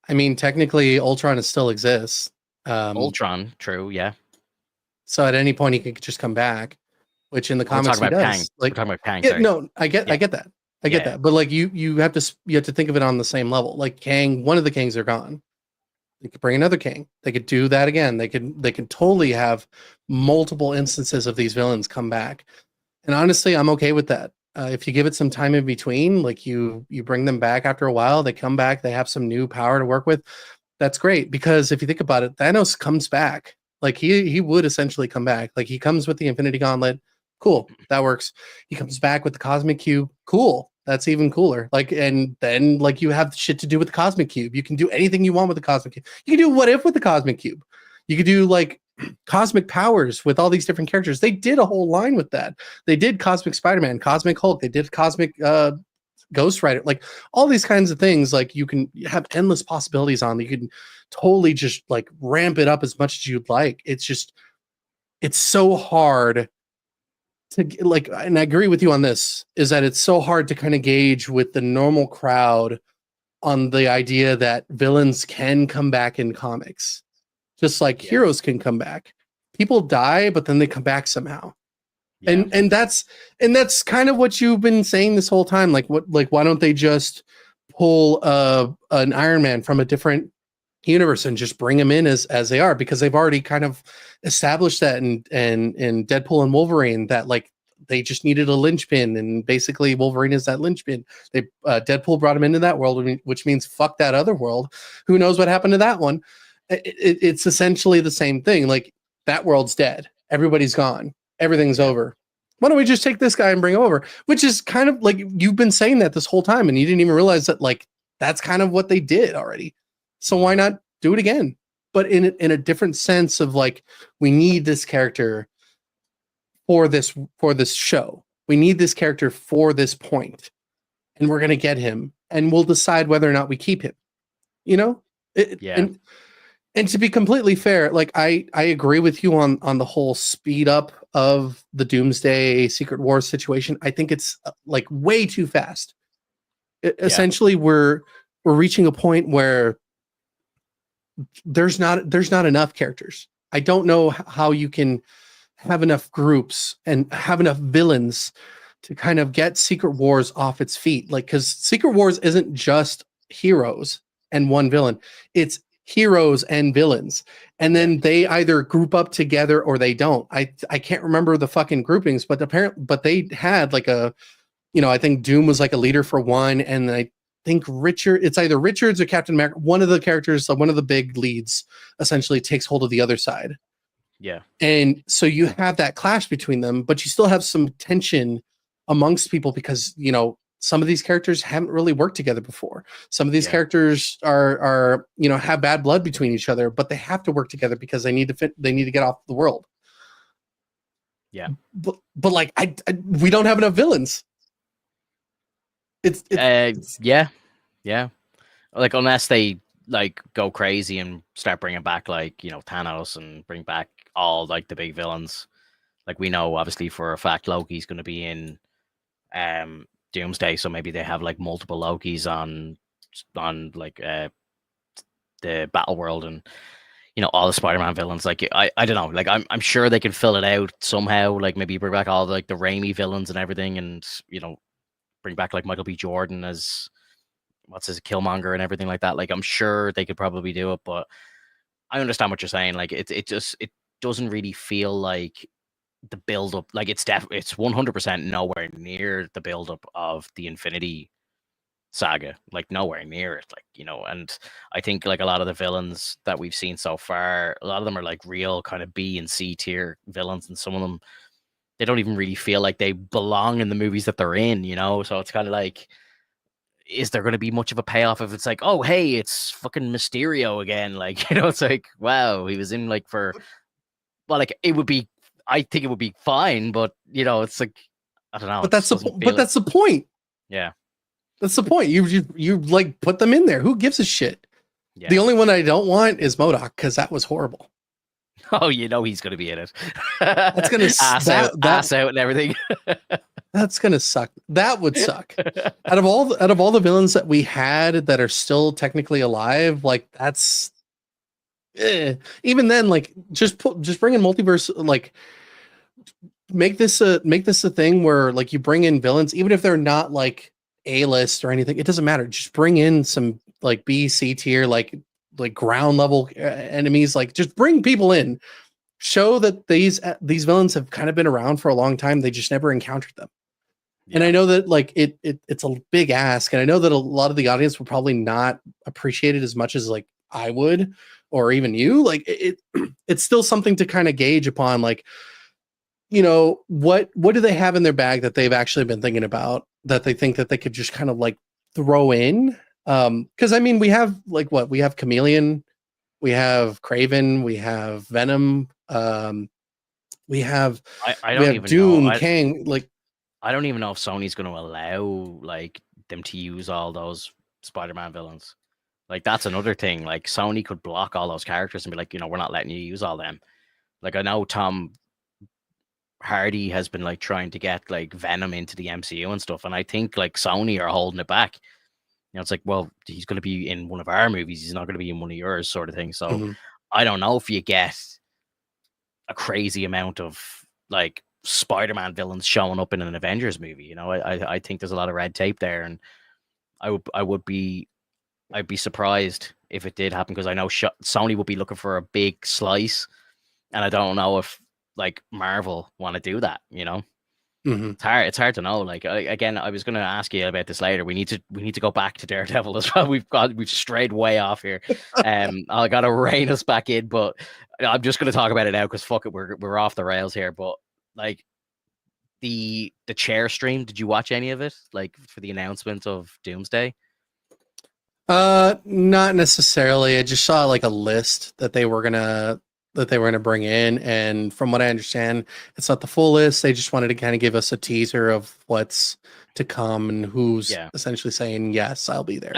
I mean, technically Ultron still exists. Um, Ultron, true, yeah. so at any point he could just come back, which in the We're comics talking he about Kang. does. We're Like, talking about Kang, yeah, sorry. no, I get Yeah, that. I get yeah, that. But like, you have to think of it on the same level. Like, Kang, one of the Kangs are gone. They could bring another Kang. They could do that again. They could totally have multiple instances of these villains come back. And honestly, I'm okay with that. If you give it some time in between, like you bring them back after a while, they come back, they have some new power to work with. That's great, because if you think about it, Thanos comes back. Like, he would essentially come back. Like, he comes with the Infinity Gauntlet. Cool, that works. He comes back with the cosmic cube. Cool, that's even cooler. Like, and then like you have shit to do with the cosmic cube. You can do anything you want with the cosmic cube. You can do what if with the cosmic cube. You could do like cosmic powers with all these different characters. They did a whole line with that. They did cosmic Spider-Man, cosmic Hulk. They did cosmic Ghost Rider. Like all these kinds of things. Like you can have endless possibilities on. You can totally just like ramp it up as much as you'd like. It's so hard to like, and I agree with you on this, is that it's so hard to kind of gauge with the normal crowd on the idea that villains can come back in comics. Just like heroes can come back. People die, but then they come back somehow. Yeah. And that's kind of what you've been saying this whole time. Like why don't they just pull an Iron Man from a different universe and just bring him in as they are? Because they've already kind of established that in Deadpool and Wolverine, that like they just needed a linchpin, and basically Wolverine is that linchpin. They Deadpool brought him into that world, which means fuck that other world. Who knows what happened to that one? It's essentially the same thing. Like that world's dead. Everybody's gone. Everything's over. Why don't we just take this guy and bring him over? Which is kind of like, you've been saying that this whole time and you didn't even realize that like that's kind of what they did already. So why not do it again? But in a different sense of like, we need this character for this show. We need this character for this point, and we're gonna get him, and we'll decide whether or not we keep him. You know? And to be completely fair, like I agree with you on the whole speed up of the Doomsday Secret Wars situation. I think it's like way too fast. Essentially, we're reaching a point where there's not enough characters. I don't know how you can have enough groups and have enough villains to kind of get Secret Wars off its feet. Like, because Secret Wars isn't just heroes and one villain. It's heroes and villains, and then they either group up together or they don't. I can't remember the fucking groupings, but they had like a, I think Doom was like a leader for one, and I think it's either Richards or Captain America. One of the characters, one of the big leads, essentially takes hold of the other side. Yeah, and so you have that clash between them, but you still have some tension amongst people because some of these characters haven't really worked together before. Some of these characters are have bad blood between each other, but they have to work together because they need to get off the world. Yeah. But like we don't have enough villains. It's yeah. Like unless they like go crazy and start bringing back like, Thanos and bring back all like the big villains. Like we know obviously for a fact Loki's going to be in Doomsday, so maybe they have like multiple Lokis on like the Battle World, and all the Spider-Man villains. Like I don't know, like I'm sure they can fill it out somehow. Like maybe bring back all like the Raimi villains and everything, and bring back like Michael B. Jordan as Killmonger and everything like that. Like I'm sure they could probably do it, but I understand what you're saying. Like it doesn't really feel like the build up, like it's 100% nowhere near the build up of the Infinity Saga, like nowhere near it, like and I think like a lot of the villains that we've seen so far, a lot of them are like real kind of B and C tier villains, and some of them they don't even really feel like they belong in the movies that they're in, so it's kind of like, is there going to be much of a payoff if it's like, oh hey, it's fucking Mysterio again, like it's like, wow, he was in like for, well, like I think it would be fine, but it's like, I don't know. But that's the point. Yeah, that's the point. You like put them in there. Who gives a shit? Yeah. The only one I don't want is MODOK, because that was horrible. Oh, he's going to be in it. That's gonna ass out and everything. That's gonna suck. That would suck. Out of all the villains that we had that are still technically alive, like that's. Even then, like just bring in multiverse, like make this a thing where like you bring in villains, even if they're not like A-list or anything, it doesn't matter. Just bring in some like B, C tier, like ground level enemies. Like just bring people in, show that these villains have kind of been around for a long time. They just never encountered them. Yeah. And I know that like it's a big ask, and I know that a lot of the audience will probably not appreciate it as much as like I would, or even you. Like it's still something to kind of gauge upon. Like, what do they have in their bag that they've actually been thinking about that they think that they could just kind of like throw in? Because I mean, we have like what we have Chameleon, we have Craven, we have Venom, we have I don't even know. Doom, Kang. Like, I don't even know if Sony's going to allow like them to use all those Spider-Man villains. Like that's another thing. Like Sony could block all those characters and be like, we're not letting you use all them. Like I know Tom Hardy has been like trying to get like Venom into the MCU and stuff, and I think like Sony are holding it back. It's like, well, he's going to be in one of our movies. He's not going to be in one of yours, sort of thing. So I don't know if you get a crazy amount of like Spider-Man villains showing up in an Avengers movie. I think there's a lot of red tape there, and I'd be surprised if it did happen because I know Sony would be looking for a big slice, and I don't know if like Marvel want to do that. It's hard to know. Like again, I was going to ask you about this later. We need to go back to Daredevil as well. We've strayed way off here. I got to rein us back in, but I'm just going to talk about it now because fuck it, we're off the rails here. But like the chair stream, did you watch any of it? Like for the announcement of Doomsday? Not necessarily. I just saw like a list that they were gonna bring in, and from what I understand, it's not the full list. They just wanted to kind of give us a teaser of what's to come and who's essentially saying yes, I'll be there.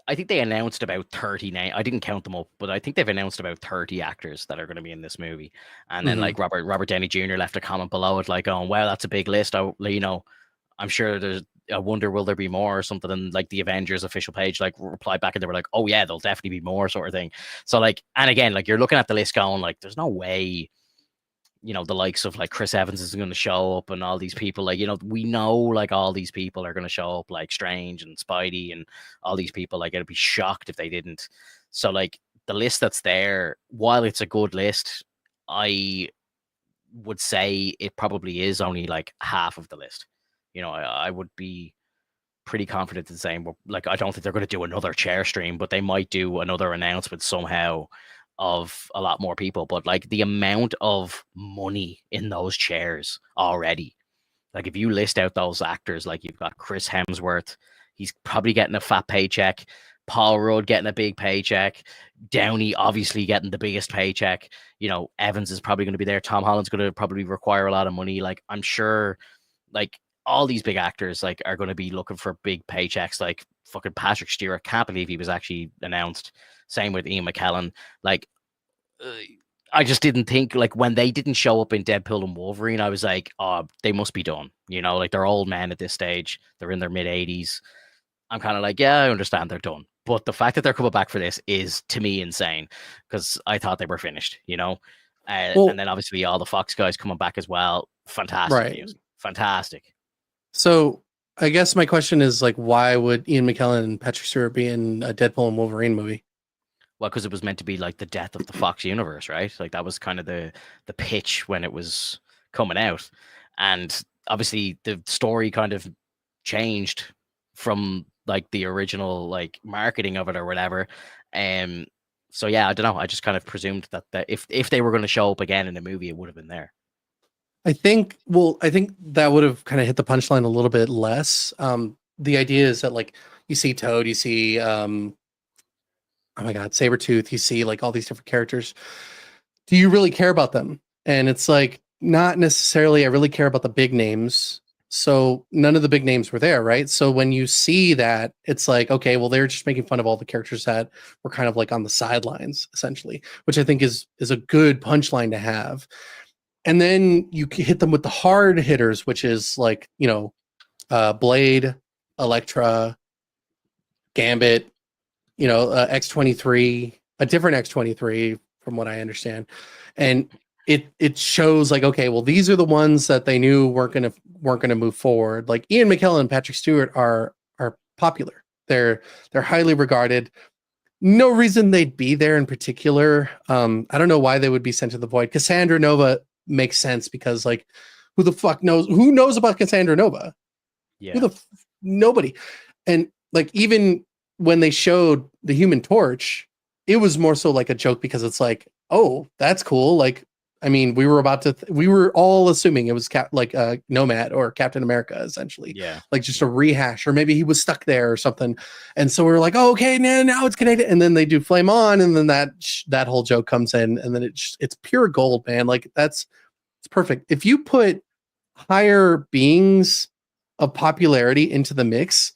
I think they announced about 30 names. I didn't count them up, but I think they've announced about 30 actors that are going to be in this movie. And then like Robert Downey Jr. left a comment below it, like, "Oh, wow, that's a big list." I'm sure I wonder will there be more or something. And like the Avengers official page like replied back and they were like, "Oh yeah, there'll definitely be more," sort of thing. So like, and again, like you're looking at the list going like, there's no way, the likes of like Chris Evans is going to show up and all these people, like, we know like all these people are going to show up, like Strange and Spidey and all these people. Like I'd be shocked if they didn't. So like the list that's there, while it's a good list, I would say it probably is only like half of the list. I would be pretty confident in saying, well, like, I don't think they're going to do another chair stream, but they might do another announcement somehow of a lot more people. But like the amount of money in those chairs already, like if you list out those actors, like you've got Chris Hemsworth, he's probably getting a fat paycheck. Paul Rudd getting a big paycheck. Downey obviously getting the biggest paycheck. Evans is probably going to be there. Tom Holland's going to probably require a lot of money. Like I'm sure, like all these big actors like are going to be looking for big paychecks. Like fucking Patrick Stewart, can't believe he was actually announced. Same with Ian McKellen. Like I just didn't think, like when they didn't show up in Deadpool and Wolverine, I was like, oh, they must be done. Like they're old men at this stage. They're in their mid 80s. I'm kind of like, yeah, I understand they're done. But the fact that they're coming back for this is to me insane because I thought they were finished, and then obviously all the Fox guys coming back as well. Fantastic news. Fantastic. So I guess my question is like, why would Ian McKellen and Patrick Stewart be in a Deadpool and Wolverine movie? Well, because it was meant to be like the death of the Fox universe, right? Like that was kind of the pitch when it was coming out. And obviously the story kind of changed from like the original like marketing of it or whatever. So yeah, I don't know. I just kind of presumed that if they were going to show up again in the movie, it would have been there. I think that would have kind of hit the punchline a little bit less. The idea is that like you see Toad, you see oh my god, Sabretooth, you see like all these different characters. Do you really care about them? And it's like not necessarily. I really care about the big names. So none of the big names were there, right? So when you see that, it's like, okay, well, they're just making fun of all the characters that were kind of like on the sidelines, essentially, which I think is a good punchline to have. And then you hit them with the hard hitters, which is like, Blade, Elektra, Gambit, X-23, a different X-23 from what I understand. And it shows like, okay, well, these are the ones that they knew weren't gonna move forward. Like Ian McKellen and Patrick Stewart are popular. They're highly regarded. No reason they'd be there in particular. I don't know why they would be sent to the void. Cassandra Nova makes sense because like who knows about Cassandra Nova? Yeah. Nobody. And like even when they showed the Human Torch, it was more so like a joke because it's like, oh, that's cool. Like I mean, we were all assuming it was Nomad or Captain America, essentially, Yeah. like just a rehash, or maybe he was stuck there or something. And so we were like, oh, okay, now it's connected. And then they do Flame On, and then that whole joke comes in, and then it's pure gold, man. Like it's perfect. If you put higher beings of popularity into the mix,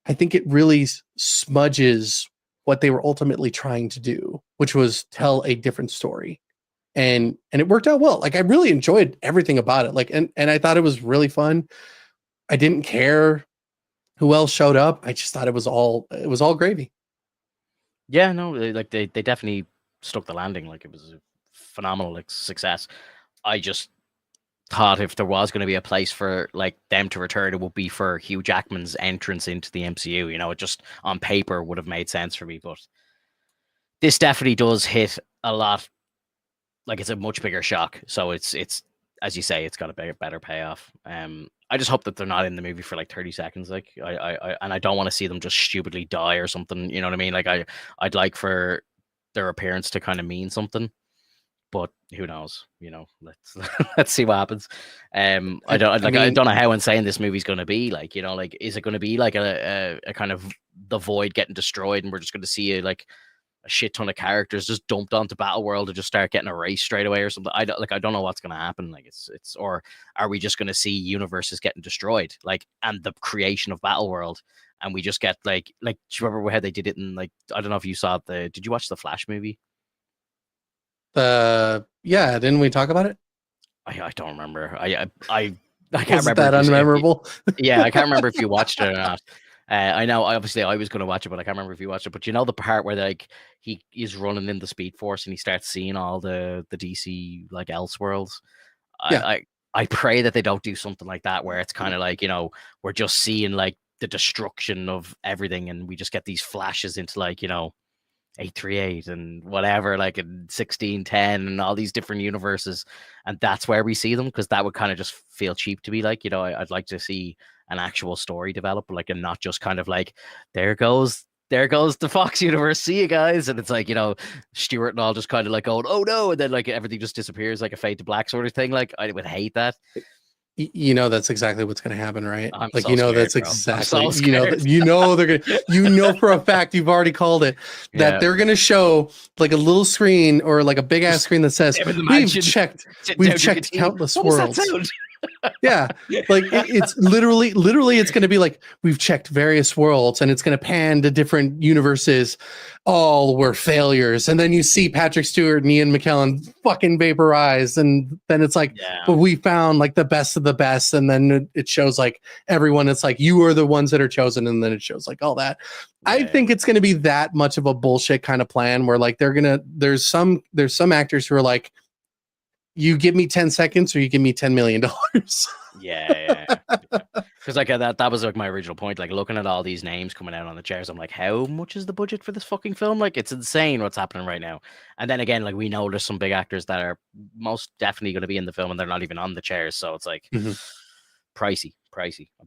I think it really smudges what they were ultimately trying to do, which was tell a different story. And it worked out well. Like I really enjoyed everything about it. Like and I thought it was really fun. I didn't care who else showed up. I just thought it was all gravy. Yeah, no, they definitely stuck the landing. Like it was a phenomenal like success. I just thought if there was going to be a place for like them to return, it would be for Hugh Jackman's entrance into the MCU. You know, it just on paper would have made sense for me, but this definitely does hit a lot. Like it's a much bigger shock. So it's as you say, it's got a better payoff. I just hope that they're not in the movie for like 30 seconds. Like I don't want to see them just stupidly die or something. You know what I mean? Like I'd like for their appearance to kind of mean something. But who knows? You know, let's see what happens. I don't know how insane this movie's going to be. Like, you know, like is it going to be like a kind of the void getting destroyed, and we're just going to see like a shit ton of characters just dumped onto Battle World and just start getting erased straight away or something? I don't know what's going to happen. Like it's or are we just going to see universes getting destroyed, like, and the creation of Battle World, and we just get like do you remember how they did it in like, I don't know if you saw did you watch the Flash movie? Yeah, didn't we talk about it? I don't remember. I can't Was remember. That unmemorable? Yeah, I can't remember if you watched it or not. I know, obviously, I was going to watch it, but I can't remember if you watched it. But you know the part where like he is running in the Speed Force and he starts seeing all the DC like Elseworlds. Yeah. I pray that they don't do something like that where it's kind of like, you know, we're just seeing like the destruction of everything, and we just get these flashes into like, you know, 838 and whatever, like in 1610 and all these different universes, and that's where we see them, because that would kind of just feel cheap to me. Like, you know, I'd like to see an actual story develop, like, and not just kind of like there goes the Fox universe, see you guys, and it's like, you know, Stuart and all just kind of like going, oh no, and then like everything just disappears like a fade to black sort of thing. Like I would hate that. You know that's exactly what's going to happen, right? I'm like so you know scared, that's bro. exactly So you know they're gonna, you know for a fact, you've already called it, that Yeah. they're gonna show like a little screen or like a big ass screen that says we've checked countless worlds. Yeah, like it's literally it's going to be like we've checked various worlds, and it's going to pan to different universes. All were failures, and then you see Patrick Stewart and Ian McKellen fucking vaporized, and then it's like, but we found like the best of the best, and then it shows like everyone. It's like you are the ones that are chosen, and then it shows like all that. I think it's going to be that much of a bullshit kind of plan where like there's some actors who are like, you give me 10 seconds or you give me $10 million. Yeah. Because like that was like my original point. Like looking at all these names coming out on the chairs, I'm like, how much is the budget for this fucking film? Like it's insane what's happening right now. And then again, like we know there's some big actors that are most definitely going to be in the film and they're not even on the chairs. So it's like pricey.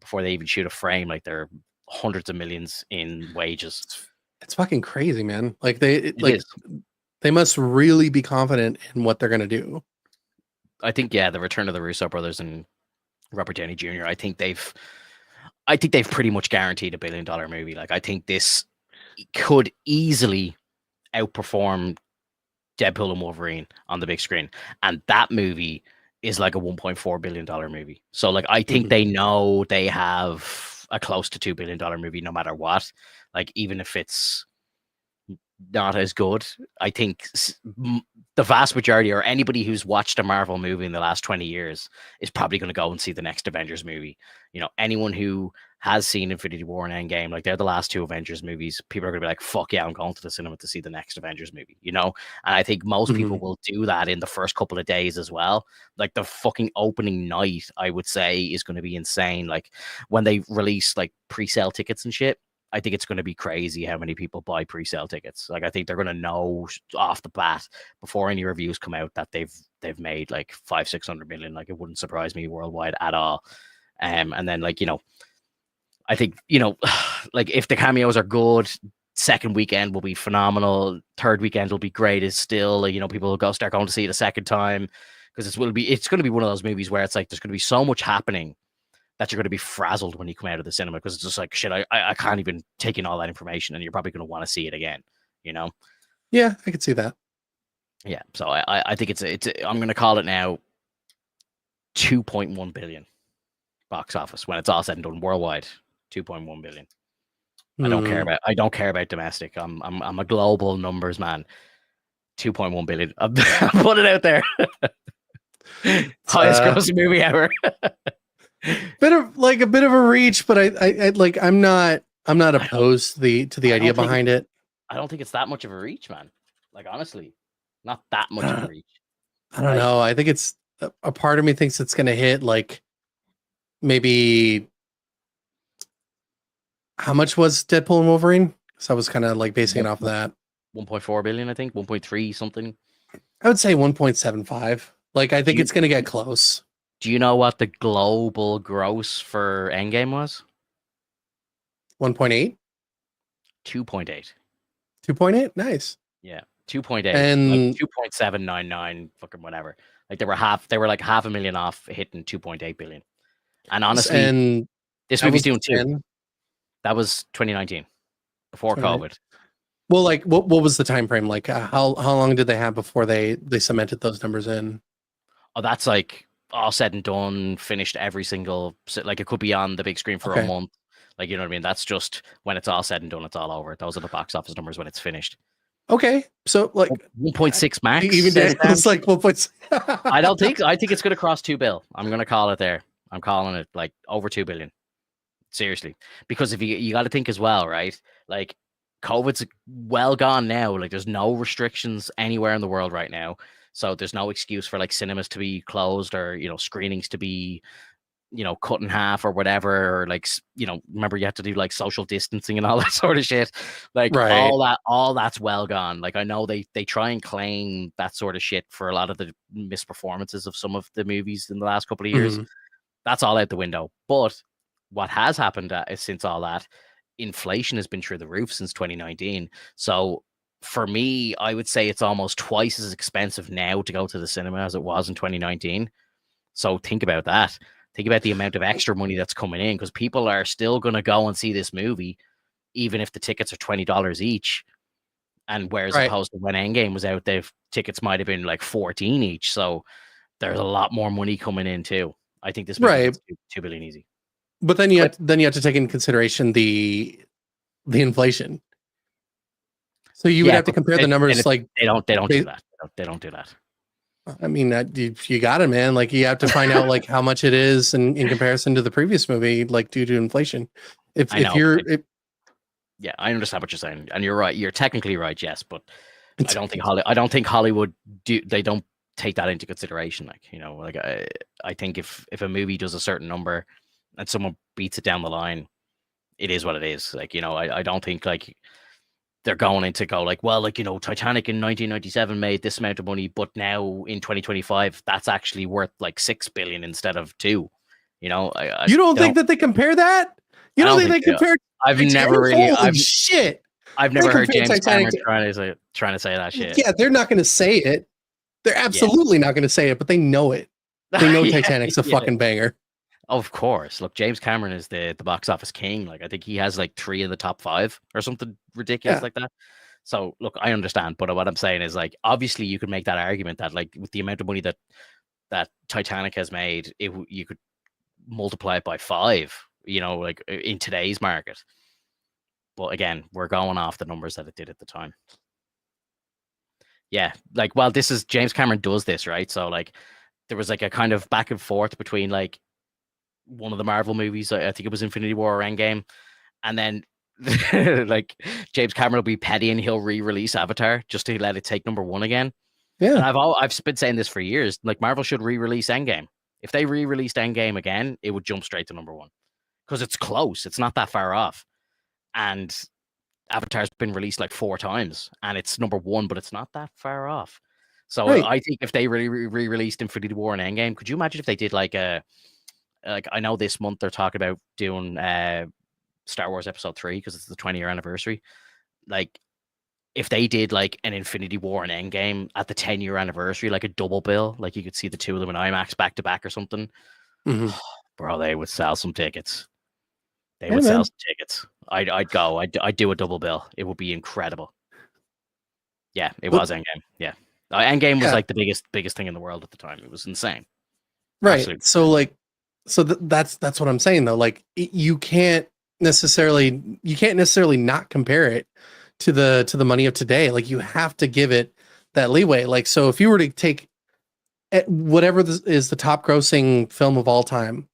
Before they even shoot a frame, like they're hundreds of millions in wages. It's fucking crazy, man. Like they must really be confident in what they're going to do. I think, the return of the Russo brothers and Robert Downey Jr., I think they've pretty much guaranteed $1 billion movie. Like I think this could easily outperform Deadpool and Wolverine on the big screen, and that movie is like a $1.4 billion movie. So like I think they know they have a close to $2 billion movie no matter what. Like even if it's not as good, I think the vast majority, or anybody who's watched a Marvel movie in the last 20 years, is probably going to go and see the next Avengers movie. You know, anyone who has seen Infinity War and Endgame, like they're the last two Avengers movies, people are going to be like, fuck yeah, I'm going to the cinema to see the next Avengers movie, you know? And I think most people will do that in the first couple of days as well. Like the fucking opening night, I would say, is going to be insane. Like when they release like pre-sale tickets and shit, I think it's going to be crazy how many people buy pre-sale tickets. Like I think they're going to know off the bat before any reviews come out that they've made like 500-600 million. Like it wouldn't surprise me worldwide at all. And then like, you know, I think, you know, like if the cameos are good, second weekend will be phenomenal. Third weekend will be great. Is still, you know, people will start going to see it a second time. because it's going to be one of those movies where it's like there's going to be so much happening that you're going to be frazzled when you come out of the cinema, because it's just like shit. I can't even take in all that information, and you're probably going to want to see it again. You know? Yeah, I could see that. Yeah. So I think it's I'm going to call it now 2.1 billion box office when it's all said and done worldwide. 2.1 billion. I don't care about domestic. I'm a global numbers man. 2.1 billion. I'm put it out there. Highest grossing movie ever. bit of a reach, but I like I'm not opposed to the idea behind it. I don't think it's that much of a reach, man. Like honestly, not that much of a reach. I don't know. I think it's a part of me thinks it's going to hit like maybe. How much was Deadpool and Wolverine? So I was kind of like basing it off of that. 1.4 billion, I think. 1.3 something. I would say 1.75. Like I think it's going to get close. Do you know what the global gross for Endgame was? 1.8? 2.8. 2.8? Nice. Yeah. 2.8 and like 2.799 fucking whatever. Like they were like half a million off hitting 2.8 billion. And honestly, and this movie's doing 2. That was 2019 before COVID. Well, like what was the time frame? Like how long did they have before they cemented those numbers in? Oh, that's like all said and done, finished every single, like it could be on the big screen for a month. Like, you know what I mean? That's just when it's all said and done, it's all over. Those are the box office numbers when it's finished. Okay. So like 1.6 max. Even it's like 1.6. I think it's going to cross 2 bill. I'm going to call it there. I'm calling it like over 2 billion. Seriously. Because if you got to think as well, right? Like COVID's well gone now. Like there's no restrictions anywhere in the world right now. So there's no excuse for like cinemas to be closed or, you know, screenings to be, you know, cut in half or whatever, or like, you know, remember you have to do like social distancing and all that sort of shit. Like all that's well gone. Like I know they try and claim that sort of shit for a lot of the misperformances of some of the movies in the last couple of years. That's all out the window. But what has happened since all that, inflation has been through the roof since 2019. So for me, I would say it's almost twice as expensive now to go to the cinema as it was in 2019. So think about that. Think about the amount of extra money that's coming in, because people are still going to go and see this movie, even if the tickets are $20 each. And whereas opposed to when Endgame was out, the tickets might have been like 14 each. So there's a lot more money coming in too. I think this movie is 2 billion easy. But then you have to take into consideration the inflation. So you would have to compare the numbers. Like they don't do that. They don't do that. I mean, you got it, man. Like you have to find out like how much it is in comparison to the previous movie, like due to inflation. Yeah, I understand what you're saying, and you're right. You're technically right, yes, but I don't think Hollywood they don't take that into consideration. Like, you know, like I think if a movie does a certain number and someone beats it down the line, it is what it is. Like, you know, I don't think like they're going in to go like, well, like, you know, Titanic in 1997 made this amount of money, but now in 2025, that's actually worth like 6 billion instead of 2. You know, you don't think that they compare that? You don't think they compare? I've never really. Shit. I've never heard James Cameron trying to say that shit. Yeah, they're not going to say it. They're absolutely not going to say it, but they know it. They know Titanic's a fucking banger. Of course. Look, James Cameron is the box office king. Like I think he has like 3 in the top 5 or something ridiculous like that. So look, I understand, but what I'm saying is like obviously you could make that argument that like with the amount of money that Titanic has made, you could multiply it by 5, you know, like in today's market. But again, we're going off the numbers that it did at the time. Yeah, like this is James Cameron does this, right? So like there was like a kind of back and forth between like one of the Marvel movies, I think it was Infinity War or Endgame, and then like James Cameron will be petty and he'll re-release Avatar just to let it take number 1 again. Yeah, and I've been saying this for years. Like Marvel should re-release Endgame. If they re-released Endgame again, it would jump straight to number 1 because it's close. It's not that far off, and Avatar's been released like 4 times, and it's number 1, but it's not that far off. So I think if they re-released Infinity War and Endgame, could you imagine if they did like I know this month they're talking about doing Star Wars Episode 3 because it's the 20-year anniversary. Like if they did like an Infinity War and Endgame at the 10-year anniversary, like a double bill, like you could see the two of them in IMAX back to back or something, Mhm. bro, they would sell some tickets. They Yeah, would sell man. some tickets. I'd go. I'd do a double bill. It would be incredible. Yeah, it But was Endgame. Yeah, Endgame was yeah, like the biggest thing in the world at the time. It was insane. right. Absolutely So insane. like, that's what I'm saying though. Like, you can't necessarily not compare it to the money of today. Like, you have to give it that leeway. Like, so if you were to take whatever is the top grossing film of all time,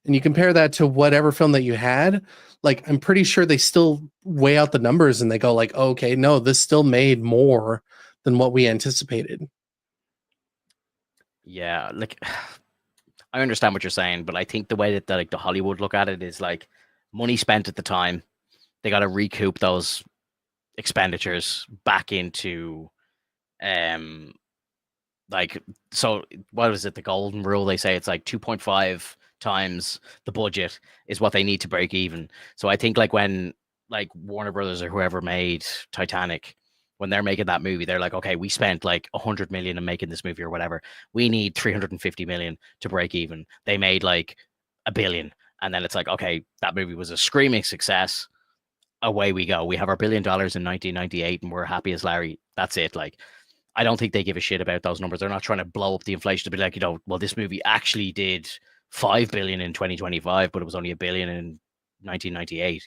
and you compare that to whatever film that you had, like, I'm pretty sure they still weigh out the numbers and they go like, oh, okay, no, this still made more than what we anticipated. Yeah, like I understand what you're saying, but I think the way that like the Hollywood look at it is like money spent at the time. They got to recoup those expenditures back into um like, so what is it, the golden rule? They say it's like 2.5 times the budget is what they need to break even. So I think like when like Warner Brothers or whoever made Titanic, when they're making that movie, they're like, okay, we spent like 100 million in making this movie or whatever, we need 350 million to break even. They made like a billion, and then it's like, okay, that movie was a screaming success, away we go, we have our $1 billion in 1998 and we're happy as Larry. That's it. Like, I don't think they give a shit about those numbers. They're not trying to blow up the inflation to be like, well, this movie actually did 5 billion in 2025, but it was only a billion in 1998.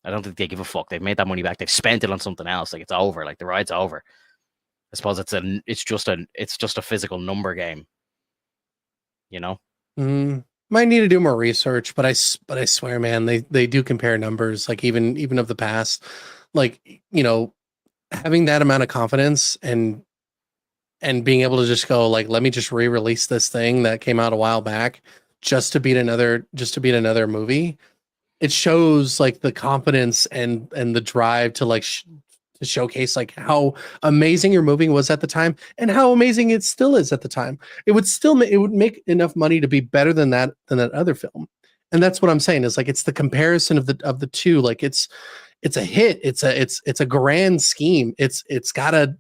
I don't think they give a fuck. They've made that money back. They've spent it on something else. Like, it's over. Like, the ride's over. I suppose it's just a physical number game. You know? Might need to do more research, but I swear, man, they do compare numbers, like even of the past, like, having that amount of confidence and being able to just go like, let me just re-release this thing that came out a while back just to beat another movie. It shows like the confidence and the drive to like to showcase like how amazing your movie was at the time and how amazing it still is at the time. It would it would make enough money to be better than that other film. And that's what I'm saying is like, it's the comparison of the two. Like, it's a hit. It's a grand scheme. It's gotta,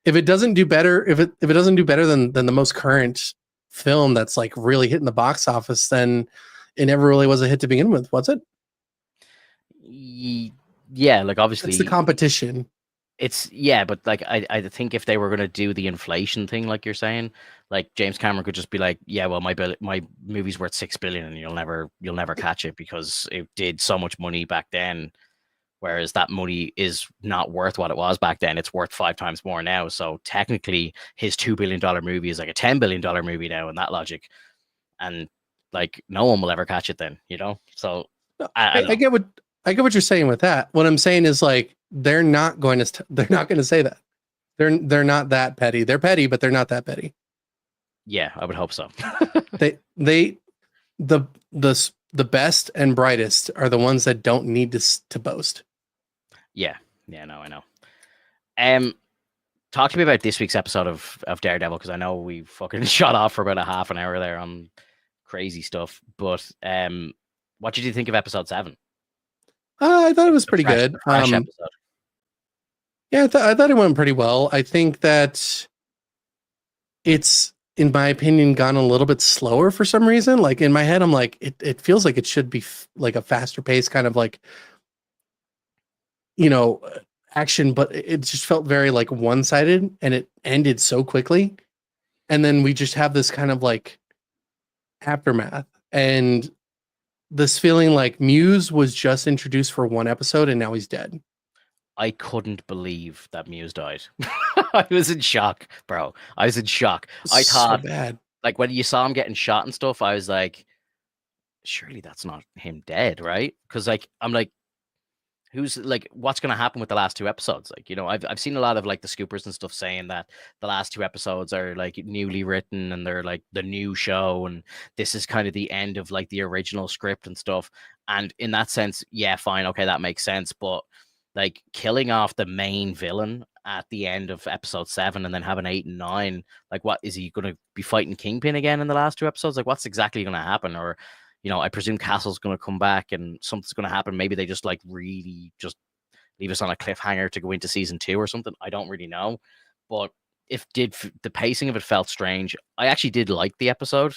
if it doesn't do better, if it doesn't do better than the most current film that's like really hitting the box office, then it never really was a hit to begin with, was it? Yeah, like It's the obviously competition. it's, yeah, but like I think if they were gonna do the inflation thing, like you're saying, like James Cameron could just be like, yeah, well, my movie's worth 6 billion, and you'll never catch it because it did so much money back then. Whereas that money is not worth what it was back then. It's worth 5 times more now. So technically, his $2 billion movie is like a $10 billion movie now in that logic, and like no one will ever catch it then. So No, I don't I know. get what you're saying with that. What I'm saying is like, they're not going to say that. They're not that petty. They're petty, but they're not that petty. Yeah, I would hope so. They the the best and brightest are the ones that don't need to boast. Yeah, yeah, no, I know. Um, Talk to me about this week's episode of Daredevil, because I know we fucking shot off for about a half an hour there on crazy stuff. But what did you think of episode 7? I thought it was The pretty fresh, good. the fresh episode. Yeah, I thought it went pretty well. I think that it's, in my opinion, gone a little bit slower for some reason. Like, in my head, I'm like, it feels like it should be like a faster pace kind of like, you know, action, but it just felt very like one-sided and it ended so quickly. And then we just have this kind of like aftermath and this feeling like Muse was just introduced for one episode and now he's dead. I couldn't believe that Muse died. I was in shock, bro. I was in shock. I So thought, bad. like, when you saw him getting shot and stuff, I was like, surely that's not him dead, right? Because like I'm like, who's like, what's going to happen with the last 2 episodes? Like, I've seen a lot of like the scoopers and stuff saying that the last 2 episodes are like newly written and they're like the new show, and this is kind of the end of like the original script and stuff. And in that sense, yeah, fine, okay, that makes sense. But like killing off the main villain at the end of episode 7 and then having 8 and 9, like, what is he going to be fighting Kingpin again in the last 2 episodes? Like, what's exactly going to happen? Or I presume Castle's going to come back and something's going to happen. Maybe they just like really just leave us on a cliffhanger to go into season 2 or something. I don't really know, but if did the pacing of it felt strange. I actually did like the episode.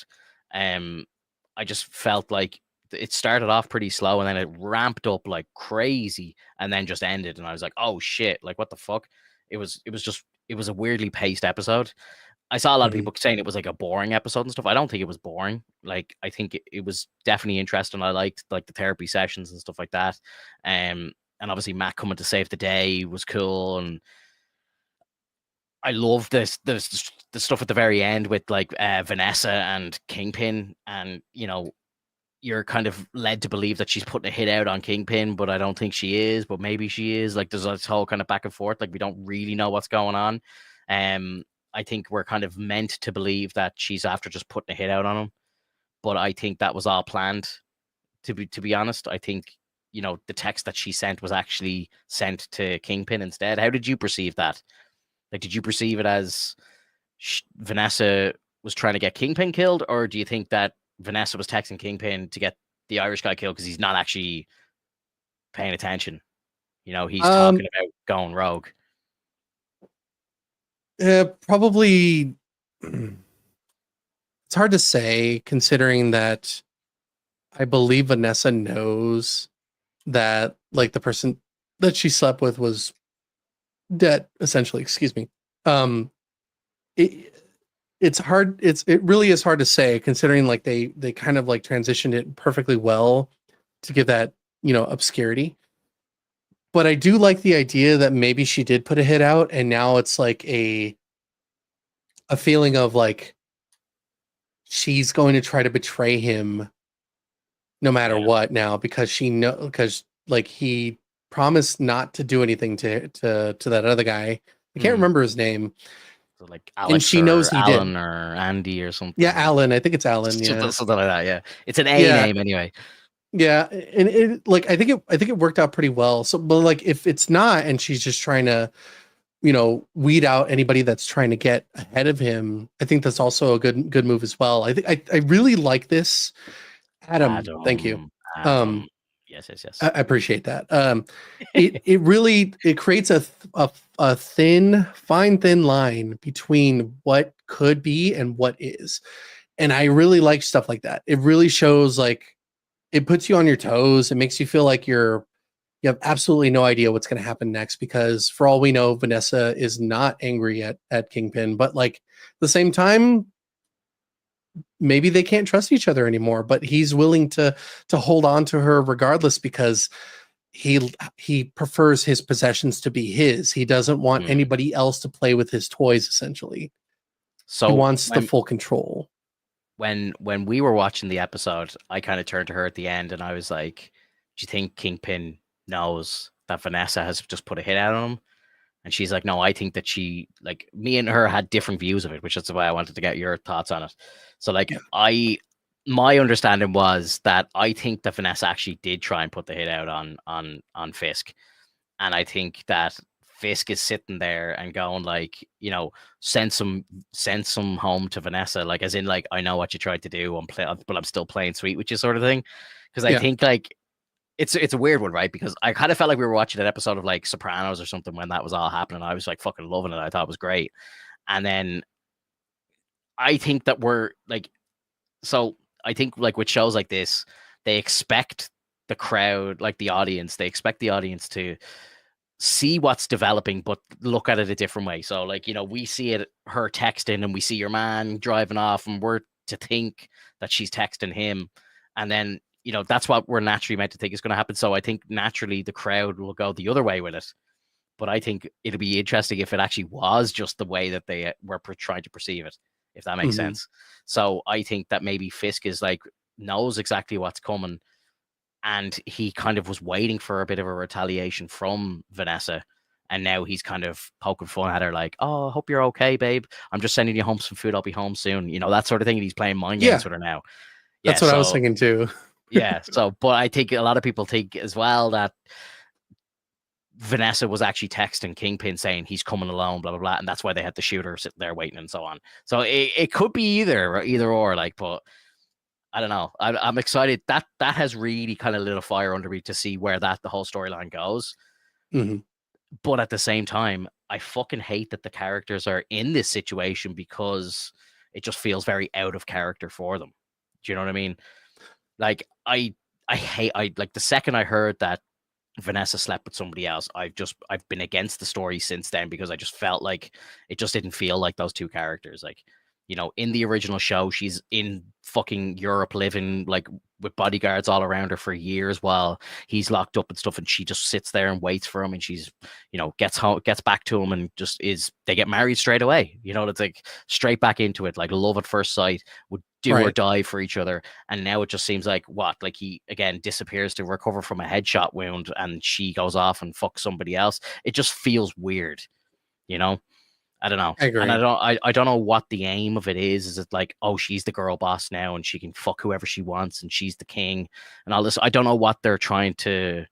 I just felt like it started off pretty slow and then it ramped up like crazy and then just ended. And I was like, oh shit, like what the fuck? It was a weirdly paced episode. I saw a lot of Mhm. people saying it was like a boring episode and stuff. I don't think it was boring. Like I think it was definitely interesting. I liked like the therapy sessions and stuff like that. And obviously Matt coming to save the day was cool. And I love this the stuff at the very end with like Vanessa and Kingpin, and you're kind of led to believe that she's putting a hit out on Kingpin, but I don't think she is, but maybe she is. Like there's this whole kind of back and forth, like we don't really know what's going on. Um, I think we're kind of meant to believe that she's after just putting a hit out on him, but I think that was all planned. To be honest, I think the text that she sent was actually sent to Kingpin instead. How did you perceive that? Like, did you perceive it as Vanessa was trying to get Kingpin killed, or do you think that Vanessa was texting Kingpin to get the Irish guy killed because he's not actually paying attention? He's Um, talking about going rogue. Probably. It's hard to say, considering that I believe Vanessa knows that like the person that she slept with was dead, essentially. Excuse me. Um, it, it's hard. It really is hard to say, considering like they kind of like transitioned it perfectly well to give that obscurity. But I do like the idea that maybe she did put a hit out, and now it's like a feeling of like she's going to try to betray him no matter Yeah. what now, because because like he promised not to do anything to that other guy. I can't Mm. remember his name, So like and Alex she knows or he did. Alan or Andy or Yeah, something. Alan. I think it's Alan. Something, Yeah, something like that. Yeah. It's an A yeah, name anyway. yeah. And it like I think it worked out pretty well. So, but like if it's not, and she's just trying to weed out anybody that's trying to get ahead of him, I think that's also a good move as well. I think I really like this. Adam, thank you. Adam. Yes, yes, I yes. appreciate that. It really it creates a fine thin line between what could be and what is, and I really like stuff like that. It really shows like it puts you on your toes. It makes you feel like you have absolutely no idea what's going to happen next, because for all we know, Vanessa is not angry at Kingpin, but like at the same time, maybe they can't trust each other anymore. But he's willing to hold on to her regardless, because he prefers his possessions to be his. He doesn't want Mm. anybody else to play with his toys. Essentially, he So wants the full control. when we were watching the episode, I kind of turned to her at the end and I was like, "Do you think Kingpin knows that Vanessa has just put a hit out on him?" And she's like, "No, I think that she like me and her had different views of it, which is why I wanted to get your thoughts on it." So like Yeah. my understanding was that I think that Vanessa actually did try and put the hit out on Fisk, and I think that Fisk is sitting there and going like, send some home to Vanessa, like as in like I know what you tried to do, but I'm still playing sweet with you, sort of thing. Because I Yeah. think like it's a weird one, right? Because I kind of felt like we were watching an episode of like Sopranos or something when that was all happening. I was like fucking loving it. I thought it was great. And then I think that we're like, so I think like with shows like this, they expect the crowd, like the audience, they expect the audience to see what's developing, but look at it a different way. So, like, we see it, her texting, and we see your man driving off, and we're to think that she's texting him. And then, that's what we're naturally meant to think is going to happen. So, I think naturally the crowd will go the other way with it. But I think it'll be interesting if it actually was just the way that they were trying to perceive it, if that makes Mhm. sense. So, I think that maybe Fisk is like, knows exactly what's coming, and he kind of was waiting for a bit of a retaliation from Vanessa. And now he's kind of poking fun at her, like, "Oh, I hope you're okay, babe. I'm just sending you home some food. I'll be home soon." That sort of thing. And he's playing mind Yeah, games with her now. Yeah. that's what I was So, thinking too. yeah. So, but I think a lot of people think as well that Vanessa was actually texting Kingpin saying he's coming alone, blah, blah, blah. And that's why they had the shooter sitting there waiting and so on. So it could be either or, like, but I don't know. I'm excited. That has really kind of lit a fire under me to see where the whole storyline goes. Mhm. But at the same time, I fucking hate that the characters are in this situation because it just feels very out of character for them. Do you know what I mean? Like I hate I like the second I heard that Vanessa slept with somebody else, I've been against the story since then because I just felt like it just didn't feel like those two characters. Like, in the original show, she's in fucking Europe living like with bodyguards all around her for years while he's locked up and stuff, and she just sits there and waits for him, and she's, gets home, gets back to him, and just they get married straight away. It's like straight back into it, like love at first sight, would do or Right. die for each other. And now it just seems like like he again disappears to recover from a headshot wound, and she goes off and fucks somebody else. It just feels weird, you know. I don't know. I And agree. I don't know what the aim of it is. Is it like, oh, she's the girl boss now and she can fuck whoever she wants and she's the king and all this? I don't know what they're trying to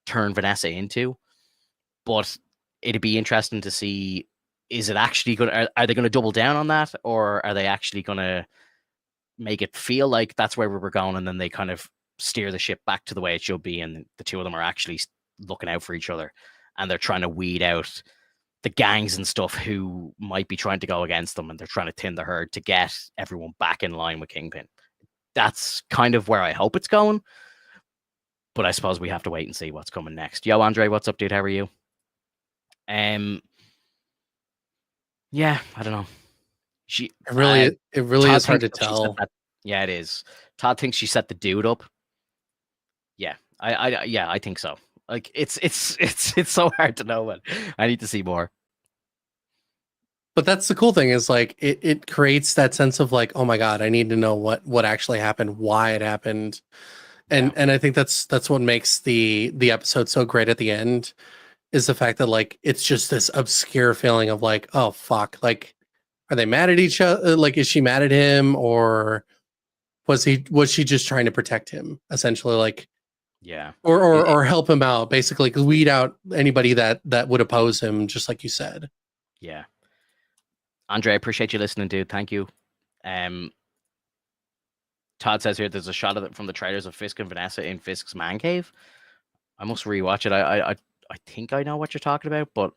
turn Vanessa into, but it'd be interesting to see, is it actually going to, are they going to double down on that, or are they actually going to make it feel like that's where we were going, and then they kind of steer the ship back to the way it should be, and the two of them are actually looking out for each other, and they're trying to weed out the gangs and stuff who might be trying to go against them, and they're trying to thin the herd to get everyone back in line with Kingpin. That's kind of where I hope it's going, but I suppose we have to wait and see what's coming next. Yo, Andre, what's up, dude? How are you? Yeah, I don't know. It really Todd is hard thinks to she set tell. that. Yeah, it is. Todd thinks she set the dude up. Yeah, I think so. Like it's so hard to know, but I need to see more. But that's the cool thing is like it creates that sense of like, oh my god, I need to know what actually happened, why it happened. Yeah, And I think that's what makes the episode so great at the end, is the fact that like it's just this obscure feeling of like, oh fuck, like are they mad at each other? Like is she mad at him, or was she just trying to protect him essentially, like, yeah, or help him out, basically weed out anybody that would oppose him, just like you said. yeah. Andre, I appreciate you listening, dude. Thank you. Um, Todd says here there's a shot of it from the trailers of Fisk and Vanessa in Fisk's man cave. I must rewatch it. I think I know what you're talking about, but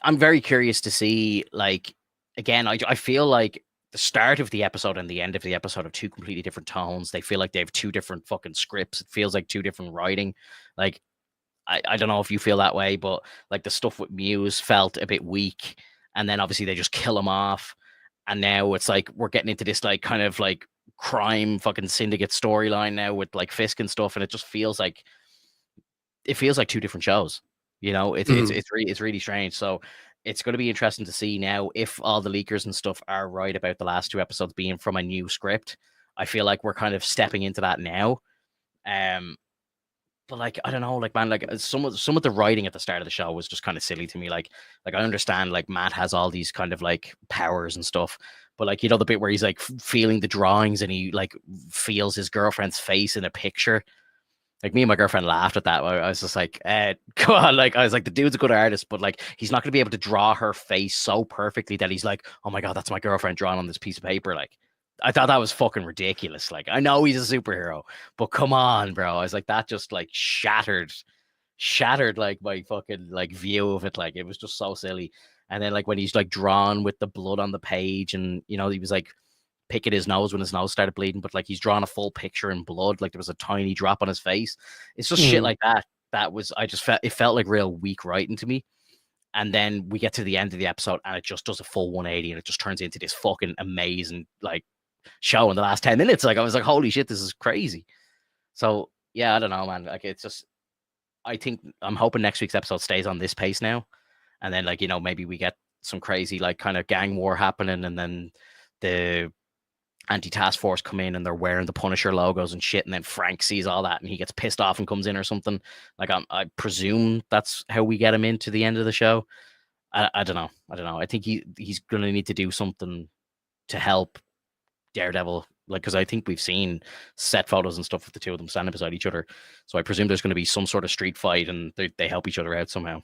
I'm very curious to see. Like, again, I feel like the start of the episode and the end of the episode have two completely different tones. They feel like they have two different fucking scripts. It feels like two different writing. Like, I don't know if you feel that way, but like the stuff with Muse felt a bit weak, and then obviously they just kill him off, and now it's like we're getting into this like kind of like crime fucking syndicate storyline now with like Fisk and stuff, and it feels like two different shows. Mhm. It's really strange. So it's going to be interesting to see now if all the leakers and stuff are right about the last two episodes being from a new script. I feel like we're kind of stepping into that now. Um, but like I don't know, like man, like some of the writing at the start of the show was just kind of silly to me. Like I understand like Matt has all these kind of like powers and stuff, but like the bit where he's like feeling the drawings and he like feels his girlfriend's face in a picture. Like me and my girlfriend laughed at that. I was just like, come on. Like I was like, the dude's a good artist, but like he's not gonna be able to draw her face so perfectly that he's like, oh my god, that's my girlfriend drawn on this piece of paper. Like I thought that was fucking ridiculous. Like I know he's a superhero, but come on, bro. I was like, that just like shattered like my fucking like view of it. Like it was just so silly. And then like when he's like drawn with the blood on the page, and he was like picking his nose when his nose started bleeding, but like he's drawn a full picture in blood, like there was a tiny drop on his face. It's just shit Mhm. like that. That was I just felt it felt like real weak writing to me. And then we get to the end of the episode and it just does a full 180 and it just turns into this fucking amazing like show in the last 10 minutes. Like I was like, holy shit, this is crazy. So yeah, I don't know, man. Like it's just I think I'm hoping next week's episode stays on this pace now. And then like, maybe we get some crazy like kind of gang war happening, and then the anti-task force come in and they're wearing the Punisher logos and shit, and then Frank sees all that and he gets pissed off and comes in or something. Like I presume that's how we get him into the end of the show. I don't know. I think he's gonna need to do something to help Daredevil, like, because I think we've seen set photos and stuff of the two of them standing beside each other. So I presume there's going to be some sort of street fight and they help each other out somehow.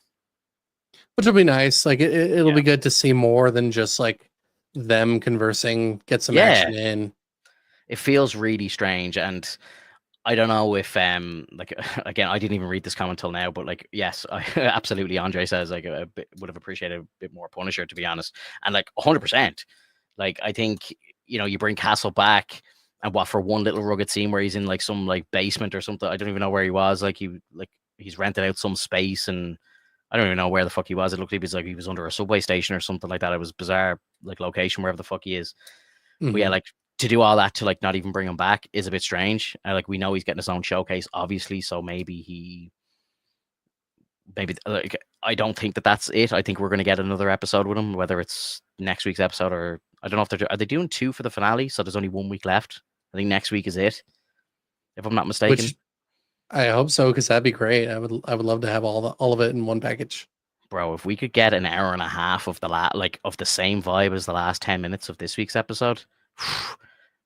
Which will be nice. Like it'll Yeah. be good to see more than just like them conversing, get some Yeah. action in. It feels really strange. And I don't know if like again, I didn't even read this comment till now, but like yes, absolutely. Andre says like a bit, would have appreciated a bit more Punisher, to be honest, and like 100%. Like I think you bring Castle back, and what for one little rugged scene where he's in like some like basement or something. I don't even know where he was. Like he's rented out some space, and I don't even know where the fuck he was. It looked like he was under a subway station or something like that. It was bizarre, like location wherever the fuck he is. But yeah, Mhm. like to do all that to like not even bring him back is a bit strange. Like we know he's getting his own showcase, obviously, so maybe like I don't think that's it. I think we're going to get another episode with him, whether it's next week's episode or I don't know if are they doing two for the finale, so there's only 1 week left. I think next week is it, if I'm not mistaken. Which I hope so, because that'd be great. I would love to have all of it in one package. Bro, if we could get an hour and a half of of the same vibe as the last 10 minutes of this week's episode,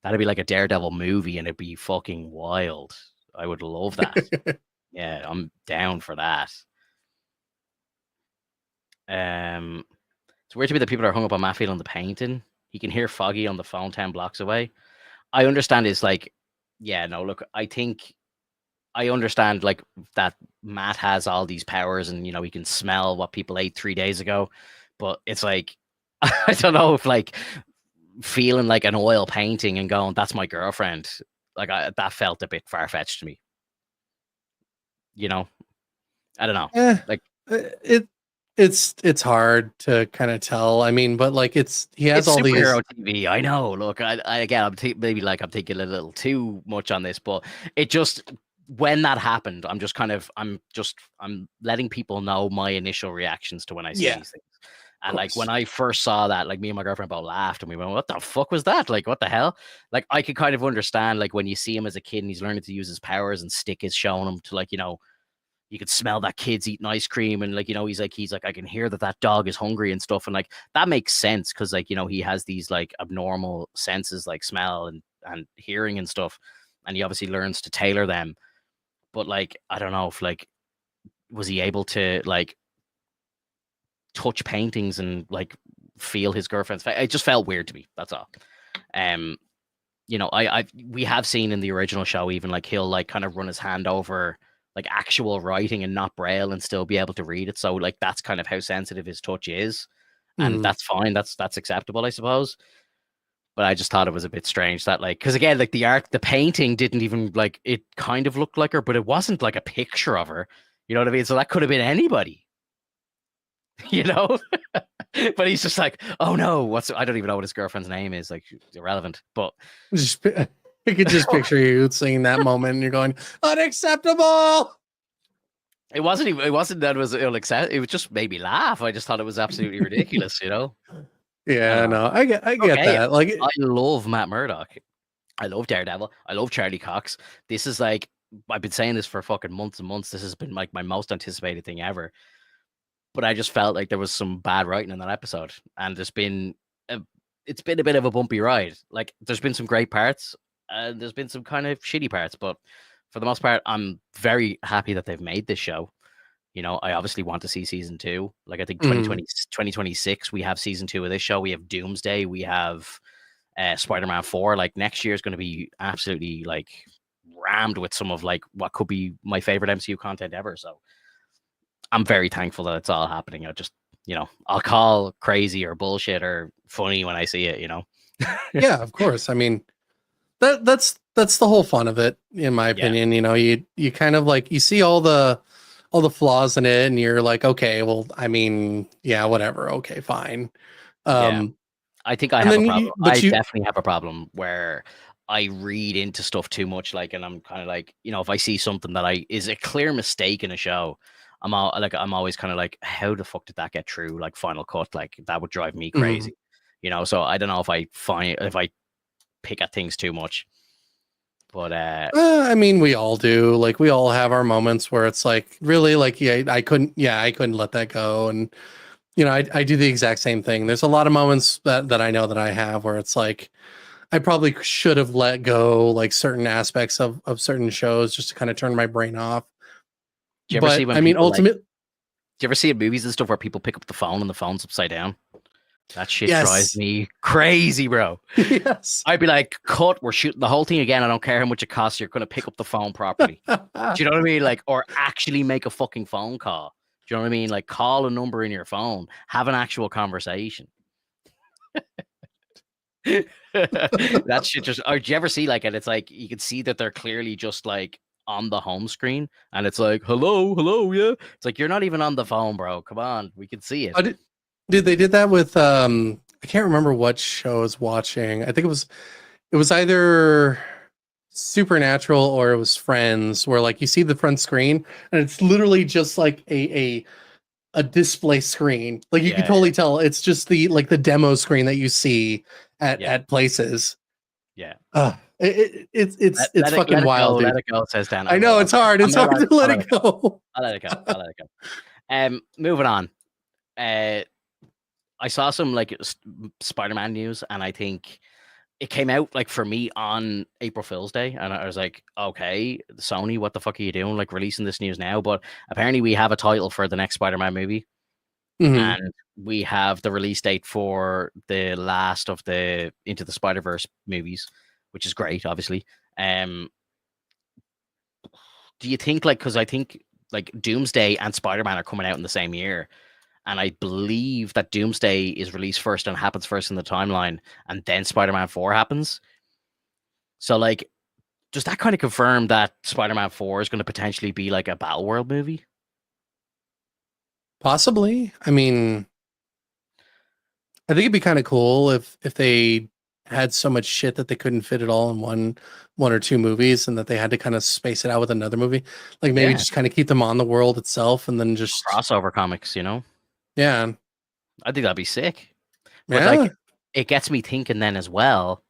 that'd be like a Daredevil movie and it'd be fucking wild. I would love that. Yeah, I'm down for that. It's weird to me that people are hung up on Matfield on the painting. He can hear Foggy on the phone 10 blocks away. I understand it's like, yeah, no, look, I understand like that Matt has all these powers and he can smell what people ate 3 days ago, but it's like I don't know if like feeling like an oil painting and going, that's my girlfriend, like that felt a bit far-fetched to me. I don't know. Yeah, Like it's hard to kind of tell. I mean, but like he has it's all these. superhero TV. I know. Look, I again, maybe like I'm thinking a little too much on this, but it just when that happened, I'm letting people know my initial reactions to when I see Yeah, these things. of And like when course. I first saw that, like me and my girlfriend both laughed and we went, "What the fuck was that? Like, what the hell?" Like I could kind of understand like when you see him as a kid and he's learning to use his powers and Stick is showing him to like you could smell that kid's eating ice cream and like he's like I can hear that dog is hungry and stuff, and like that makes sense because like he has these like abnormal senses like smell and hearing and stuff, and he obviously learns to tailor them. But like I don't know if like was he able to like touch paintings and like feel his girlfriend's face? It just felt weird to me, that's all. um I we have seen in the original show even like he'll like kind of run his hand over like actual writing and not braille and still be able to read it. So like that's kind of how sensitive his touch is, and Mhm. that's fine. That's acceptable, I suppose. But I just thought it was a bit strange that like because again like the painting didn't even like it kind of looked like her, but it wasn't like a picture of her. You know what I mean? So that could have been anybody. You know. But he's just like, oh no, I don't even know what his girlfriend's name is. Like, irrelevant. But I could just picture you seeing that moment, and you're going, unacceptable. it wasn't. It wasn't that it was unacceptable. It was just made me laugh. I just thought it was absolutely ridiculous. I don't Yeah, know. no, I get Okay, that. Like, I love Matt Murdock. I love Daredevil. I love Charlie Cox. This is like I've been saying this for fucking months and months. This has been like my most anticipated thing ever. But I just felt like there was some bad writing in that episode, and it's been a bit of a bumpy ride. Like there's been some great parts, and there's been some kind of shitty parts, but for the most part, I'm very happy that they've made this show. I obviously want to see season two. Like I think mhm. 2026, we have season two of this show. We have Doomsday. We have Spider-Man 4. Like next year is going to be absolutely like rammed with some of like what could be my favorite MCU content ever. So I'm very thankful that it's all happening. I'll call crazy or bullshit or funny when I see it. Yeah, of course. I mean, that's the whole fun of it, in my Yeah. opinion. You kind of like you see all the flaws in it, and you're like, okay, well, I mean, yeah, whatever, okay, fine. Yeah. Um, I think I and have a then problem. but I you, definitely have a problem where I read into stuff too much, like, and I'm kind of like, if I see something that is a clear mistake in a show, I'm always kind of like, how the fuck did that get through? Like Final Cut, like that would drive me mhm. crazy. So I don't know if I pick at things too much, but I mean, we all do. Like, we all have our moments where it's like, really, like, I couldn't let that go. And I do the exact same thing. There's a lot of moments that I know that I have where it's like, I probably should have let go like certain aspects of certain shows just to kind of turn my brain off. do you ever see But when I mean, people like? ultimately, Do you ever see in movies and stuff where people pick up the phone and the phone's upside down? That shit drives Yes. me crazy, bro. Yes. I'd be like, cut, we're shooting the whole thing again. I don't care how much it costs. You're going to pick up the phone properly. Do you know what I mean? Like, or actually make a fucking phone call. Do you know what I mean? Like, call a number in your phone, have an actual conversation. That shit just, or do you ever see like it? It's like, you can see that they're clearly just like on the home screen and it's like, hello, hello, yeah. It's like, you're not even on the phone, bro. Come on. We can see it. Dude, they did that with I can't remember what show I was watching. I think it was either Supernatural or it was Friends, where like you see the front screen and it's literally just like a display screen. Like you can Yeah, totally tell it's just the like the demo screen that you see yeah, at places. yeah. It's Let fucking it go, wild, let dude. it go, says Dan. I I know will. it's hard. It's hard to I'll let let it it go. go. I'll let it go. I'll let it go. Moving on. Uh, I saw some like Spider-Man news, and I think it came out like for me on April Fool's Day, and I was like, okay, Sony, what the fuck are you doing? Like releasing this news now? But apparently, we have a title for the next Spider-Man movie, Mhm. and we have the release date for the last of the Into the Spider-Verse movies, which is great, obviously. Um, do you think like because I think like Doomsday and Spider-Man are coming out in the same year, and I believe that Doomsday is released first and happens first in the timeline, and then Spider-Man 4 happens. So like, does that kind of confirm that Spider-Man 4 is going to potentially be like a Battle World movie? Possibly. I mean, I think it'd be kind of cool if they had so much shit that they couldn't fit it all in one or two movies and that they had to kind of space it out with another movie. Like maybe Yeah, just kind of keep them on the world itself and then just crossover comics, you know? yeah. I think that'd be sick. But Yeah. like, it gets me thinking then as well.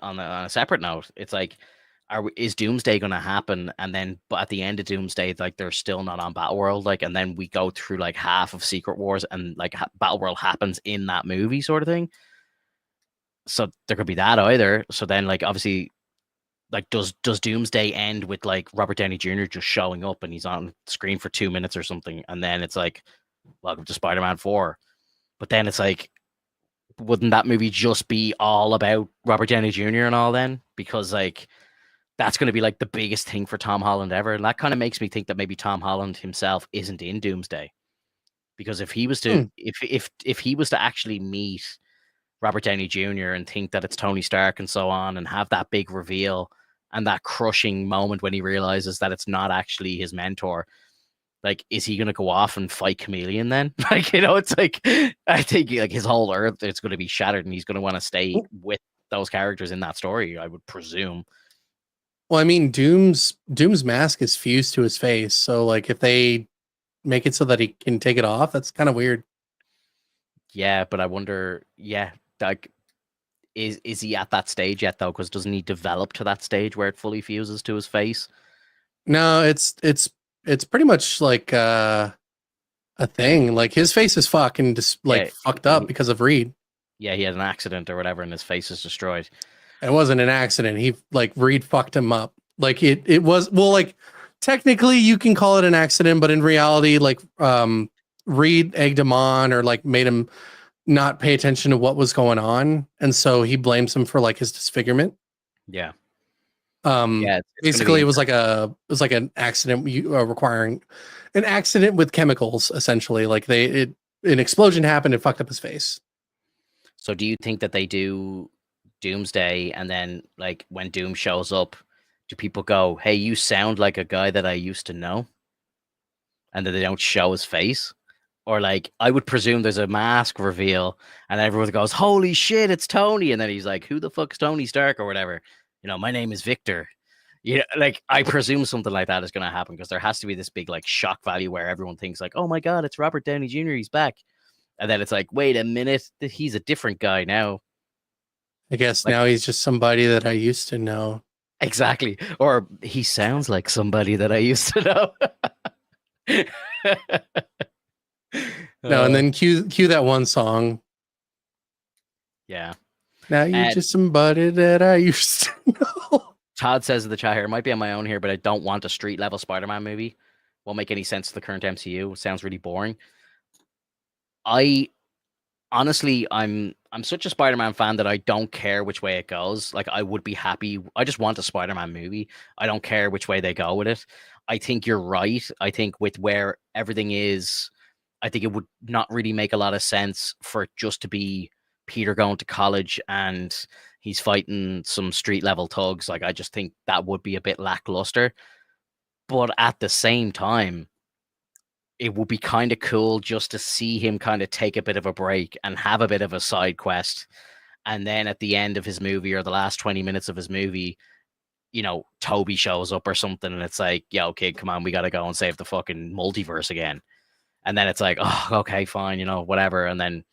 On a separate note, it's like, is Doomsday going to happen? And then, but at the end of Doomsday, like they're still not on Battle World, like, and then we go through like half of Secret Wars, and like Battle World happens in that movie, sort of thing. So there could be that either. So then, like, obviously, like, does Doomsday end with like Robert Downey Jr. just showing up and he's on screen for 2 minutes or something, and then it's like, welcome to Spider-Man 4. But then it's like, wouldn't that movie just be all about Robert Downey Jr. and all then? Because like that's going to be like the biggest thing for Tom Holland ever, and that kind of makes me think that maybe Tom Holland himself isn't in Doomsday. Because if he was to Hmm. if he was to actually meet Robert Downey Jr. and think that it's Tony Stark and so on, and have that big reveal and that crushing moment when he realizes that it's not actually his mentor, like, is he going to go off and fight Chameleon then? Like, you know, it's like, I think like his whole earth is going to be shattered and he's going to want to stay with those characters in that story, I would presume. Well, I mean, Doom's mask is fused to his face, so like if they make it so that he can take it off, that's kind of weird. Yeah, but I wonder, yeah, like, is he at that stage yet though? Because doesn't he develop to that stage where it fully fuses to his face? No, it's pretty much like a thing. Like his face is fucking just like Yeah, fucked up because of Reed. yeah, he had an accident or whatever, and his face is destroyed. It wasn't an accident. He like Reed fucked him up. Like it was well like technically you can call it an accident, but in reality, like Reed egged him on or like made him not pay attention to what was going on. And so he blames him for like his disfigurement. Yeah, yeah, it's going to be Basically interesting. it was like an accident requiring an accident with chemicals essentially. Like an explosion happened and fucked up his face. So, do you think that they do Doomsday, and then like when Doom shows up, do people go, "Hey, you sound like a guy that I used to know," and then they don't show his face? Or like, I would presume there's a mask reveal, and everyone goes, "Holy shit, it's Tony!" And then he's like, "Who the fuck's Tony Stark?" or whatever. You know, my name is Victor. You know, like I presume something like that is going to happen because there has to be this big like shock value where everyone thinks like, "Oh my god, it's Robert Downey Jr. He's back," and then it's like, "Wait a minute, he's a different guy now." I guess Like, now he's just somebody that I used to know. exactly. Or he sounds like somebody that I used to know. No, and uh, then cue that one song. yeah. Now you're And just somebody that I used to know. Todd says in the chat here, it might be on my own here, but I don't want a street level Spider-Man movie. Won't make any sense to the current MCU. It sounds really boring. I honestly, I'm such a Spider-Man fan that I don't care which way it goes. Like I would be happy. I just want a Spider-Man movie. I don't care which way they go with it. I think you're right. I think with where everything is, I think it would not really make a lot of sense for it just to be Peter going to college and he's fighting some street level thugs. Like I just think that would be a bit lackluster. But at the same time, it would be kind of cool just to see him kind of take a bit of a break and have a bit of a side quest. And then at the end of his movie or the last 20 minutes of his movie, Toby shows up or something and it's like, yo, kid, come on, we got to go and save the fucking multiverse again. And then it's like, oh, okay, fine, whatever. And then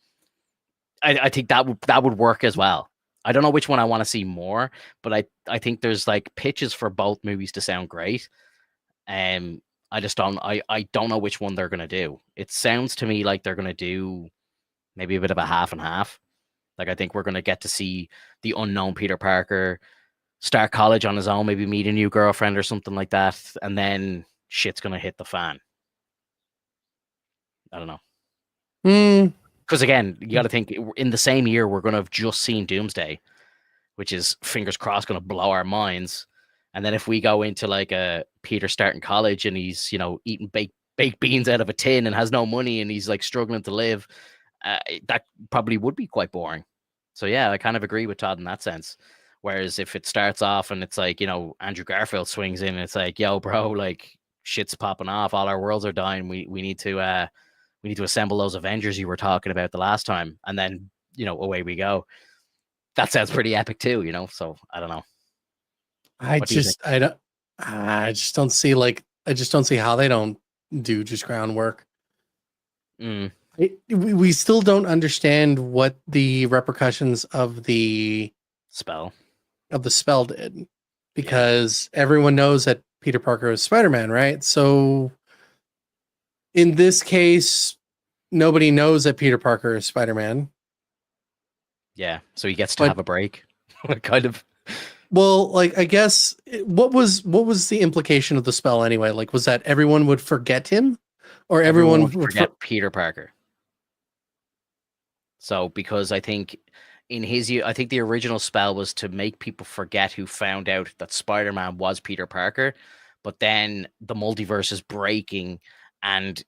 I think that would work as well. I don't know which one I want to see more, but I think there's like pitches for both movies to sound great. I just I don't know which one they're gonna do. It sounds to me like they're gonna do maybe a bit of a half and half. Like I think we're gonna get to see the unknown Peter Parker start college on his own, maybe meet a new girlfriend or something like that, and then shit's gonna hit the fan. I don't know. Because again, you got to think in the same year we're gonna have just seen Doomsday, which is fingers crossed gonna blow our minds. And then if we go into like a Peter starting college and he's eating baked beans out of a tin and has no money and he's like struggling to live, that probably would be quite boring. So yeah, I kind of agree with Todd in that sense. Whereas if it starts off and it's like Andrew Garfield swings in and it's like, yo bro, like shit's popping off, all our worlds are dying, we need to assemble those Avengers you were talking about the last time, and then away we go. That sounds pretty epic too, so I don't know. I What do you think? just I don't I just don't see I just don't see how they don't do just groundwork. Mm, We still don't understand what the repercussions of the spell. spell did, because everyone knows that Peter Parker is Spider-Man, right? So in this case, nobody knows that Peter Parker is Spider-Man. Yeah, so he gets to But have a break. Kind of. well, I guess what was the implication of the spell anyway? Like, was that everyone would forget him, or Everyone everyone would would forget Peter Parker. So because I think I think the original spell was to make people forget who found out that Spider-Man was Peter Parker, but then the multiverse is breaking and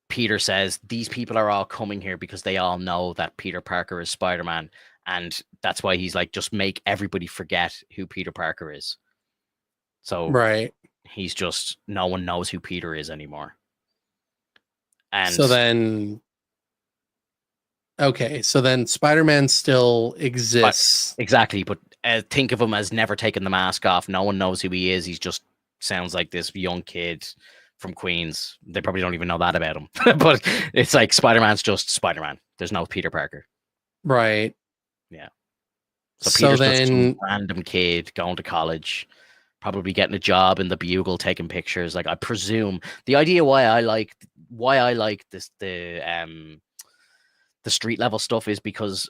Peter says these people are all coming here because they all know that Peter Parker is Spider-Man, and that's why he's like, just make everybody forget who Peter Parker is. So right? he's just, no one knows who Peter is anymore. So And then, okay, so then Spider-Man still exists. exactly, but think of him as never taking the mask off. No one knows who he is. He's just sounds like this young kid from Queens. They probably don't even know that about him. But it's like Spider-Man's just Spider-Man. There's no Peter Parker. Right. Yeah. So So Peter's just some then, random kid going to college, probably getting a job in the Bugle, taking pictures. Like I presume the idea why I like this the street level stuff is because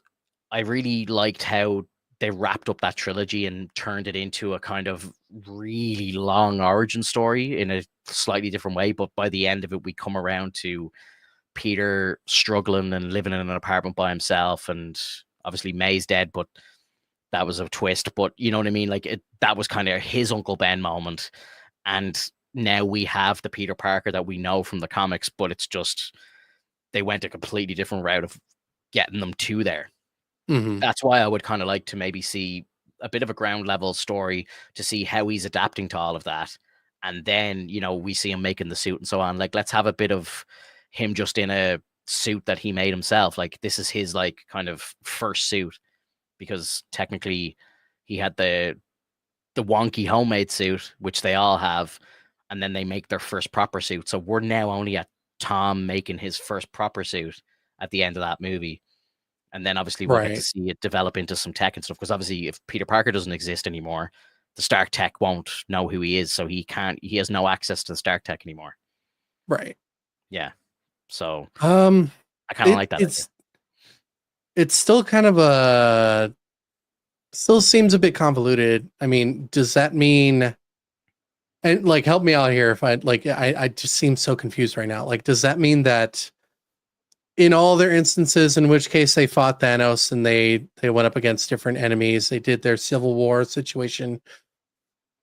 I really liked how they wrapped up that trilogy and turned it into a kind of really long origin story in a slightly different way. But by the end of it, we come around to Peter struggling and living in an apartment by himself. And obviously May's dead, but that was a twist. But you know what I mean? Like that was kind of his Uncle Ben moment. And now we have the Peter Parker that we know from the comics, but it's just they went a completely different route of getting them to there. mhm, That's why I would kind of like to maybe see a bit of a ground level story to see how he's adapting to all of that. And then, we see him making the suit and so on. Like, let's have a bit of him just in a suit that he made himself. Like, this is his, like, kind of first suit because technically he had the wonky homemade suit, which they all have. And then they make their first proper suit. So we're now only at Tom making his first proper suit at the end of that movie. And then obviously we'll get to right, see it develop into some tech and stuff. Because obviously, if Peter Parker doesn't exist anymore, the Stark Tech won't know who he is, so he has no access to the Stark Tech anymore. right. Yeah, so Um, I kind of like that idea. it's still kind of still seems a bit convoluted. I mean, does that mean, and like help me out here if I just seem so confused right now. Like, does that mean that in all their instances, in which case they fought Thanos and they went up against different enemies. They did their Civil War situation.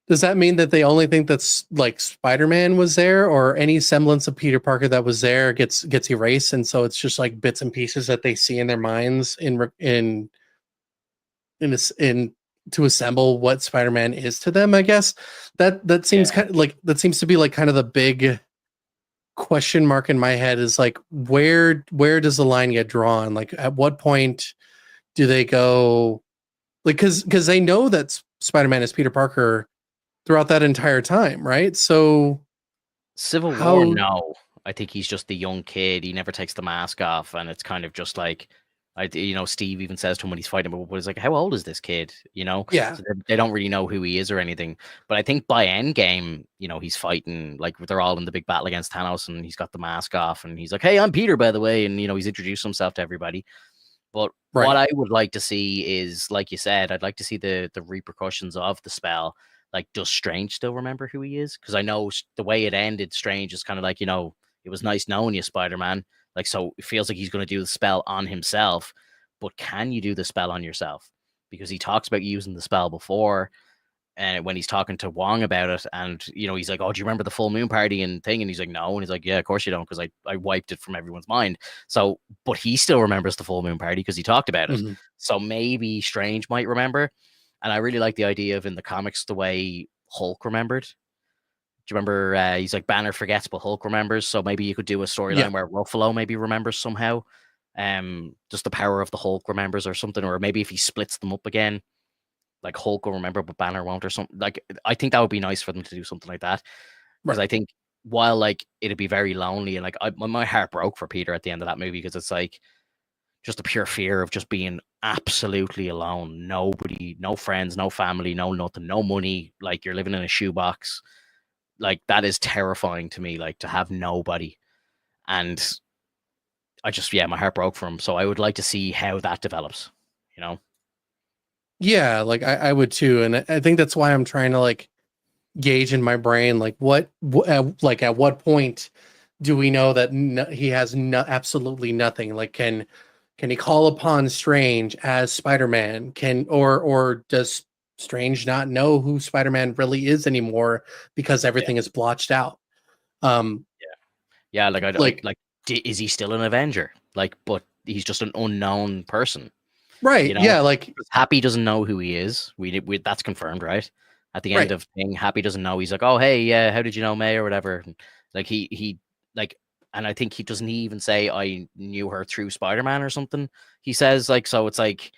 Does that mean that they only think that's like Spider-Man was there, or any semblance of Peter Parker that was there gets erased, and so it's just like bits and pieces that they see in their minds in to assemble what Spider-Man is to them? I guess that seems kind of like that seems to be like kind of the big question mark in my head is like where does the line get drawn? Like at what point do they go like because they know that Spider-Man is Peter Parker throughout that entire time, right? So Civil War, how no. I think he's just the young kid. He never takes the mask off, and it's kind of just like, Steve even says to him when he's fighting, but he's like, "How old is this kid?" yeah, So they don't really know who he is or anything. But I think by Endgame, he's fighting like they're all in the big battle against Thanos, and he's got the mask off, and he's like, "Hey, I'm Peter, by the way," and he's introduced himself to everybody. But what right. I would like to see is, like you said, I'd like to see the repercussions of the spell. Like, does Strange still remember who he is? Because I know the way it ended, Strange is kind of like, it was nice knowing you, Spider-Man. Like, so it feels like he's going to do the spell on himself. But can you do the spell on yourself? Because he talks about using the spell before, and when he's talking to Wong about it, and he's like, "Oh, do you remember the full moon party and thing?" And he's like, "No," and he's like, "Yeah, of course you don't, because I wiped it from everyone's mind." So, but he still remembers the full moon party because he talked about it. Mhm. So maybe Strange might remember. And I really like the idea of in the comics the way Hulk remembered. Do you remember? He's like Banner forgets, but Hulk remembers. So maybe you could do a Yeah, storyline where Ruffalo maybe remembers somehow. Just the power of the Hulk remembers or something, or maybe if he splits them up again, like Hulk will remember, but Banner won't, or something. Like I think that would be nice for them to do something like that, because right. I think while like it'd be very lonely and like my heart broke for Peter at the end of that movie because it's like just the pure fear of just being absolutely alone, nobody, no friends, no family, no nothing, no money, like you're living in a shoebox. Like that is terrifying to me, like to have nobody. And I just, yeah, my heart broke for him. So I would like to see how that develops, you know? Yeah, like I would too, and I think that's why I'm trying to like gauge in my brain like like at what point do we know that he has absolutely nothing? Like can he call upon Strange as Spider-Man? Can or does Strange not know who Spider-Man really is anymore because Yeah. everything is blotched out? Um Yeah. Yeah. Like, I like like, is he still an Avenger? Like, but he's just an unknown person, you right, know? yeah, like Happy doesn't know who he is. We that's confirmed, right? At the end right, of thing, Happy doesn't know. He's like, "Oh, hey, yeah, how did you know May or whatever?" And like he like, and I think he doesn't even say I knew her through Spider-Man or something. He says like, so it's like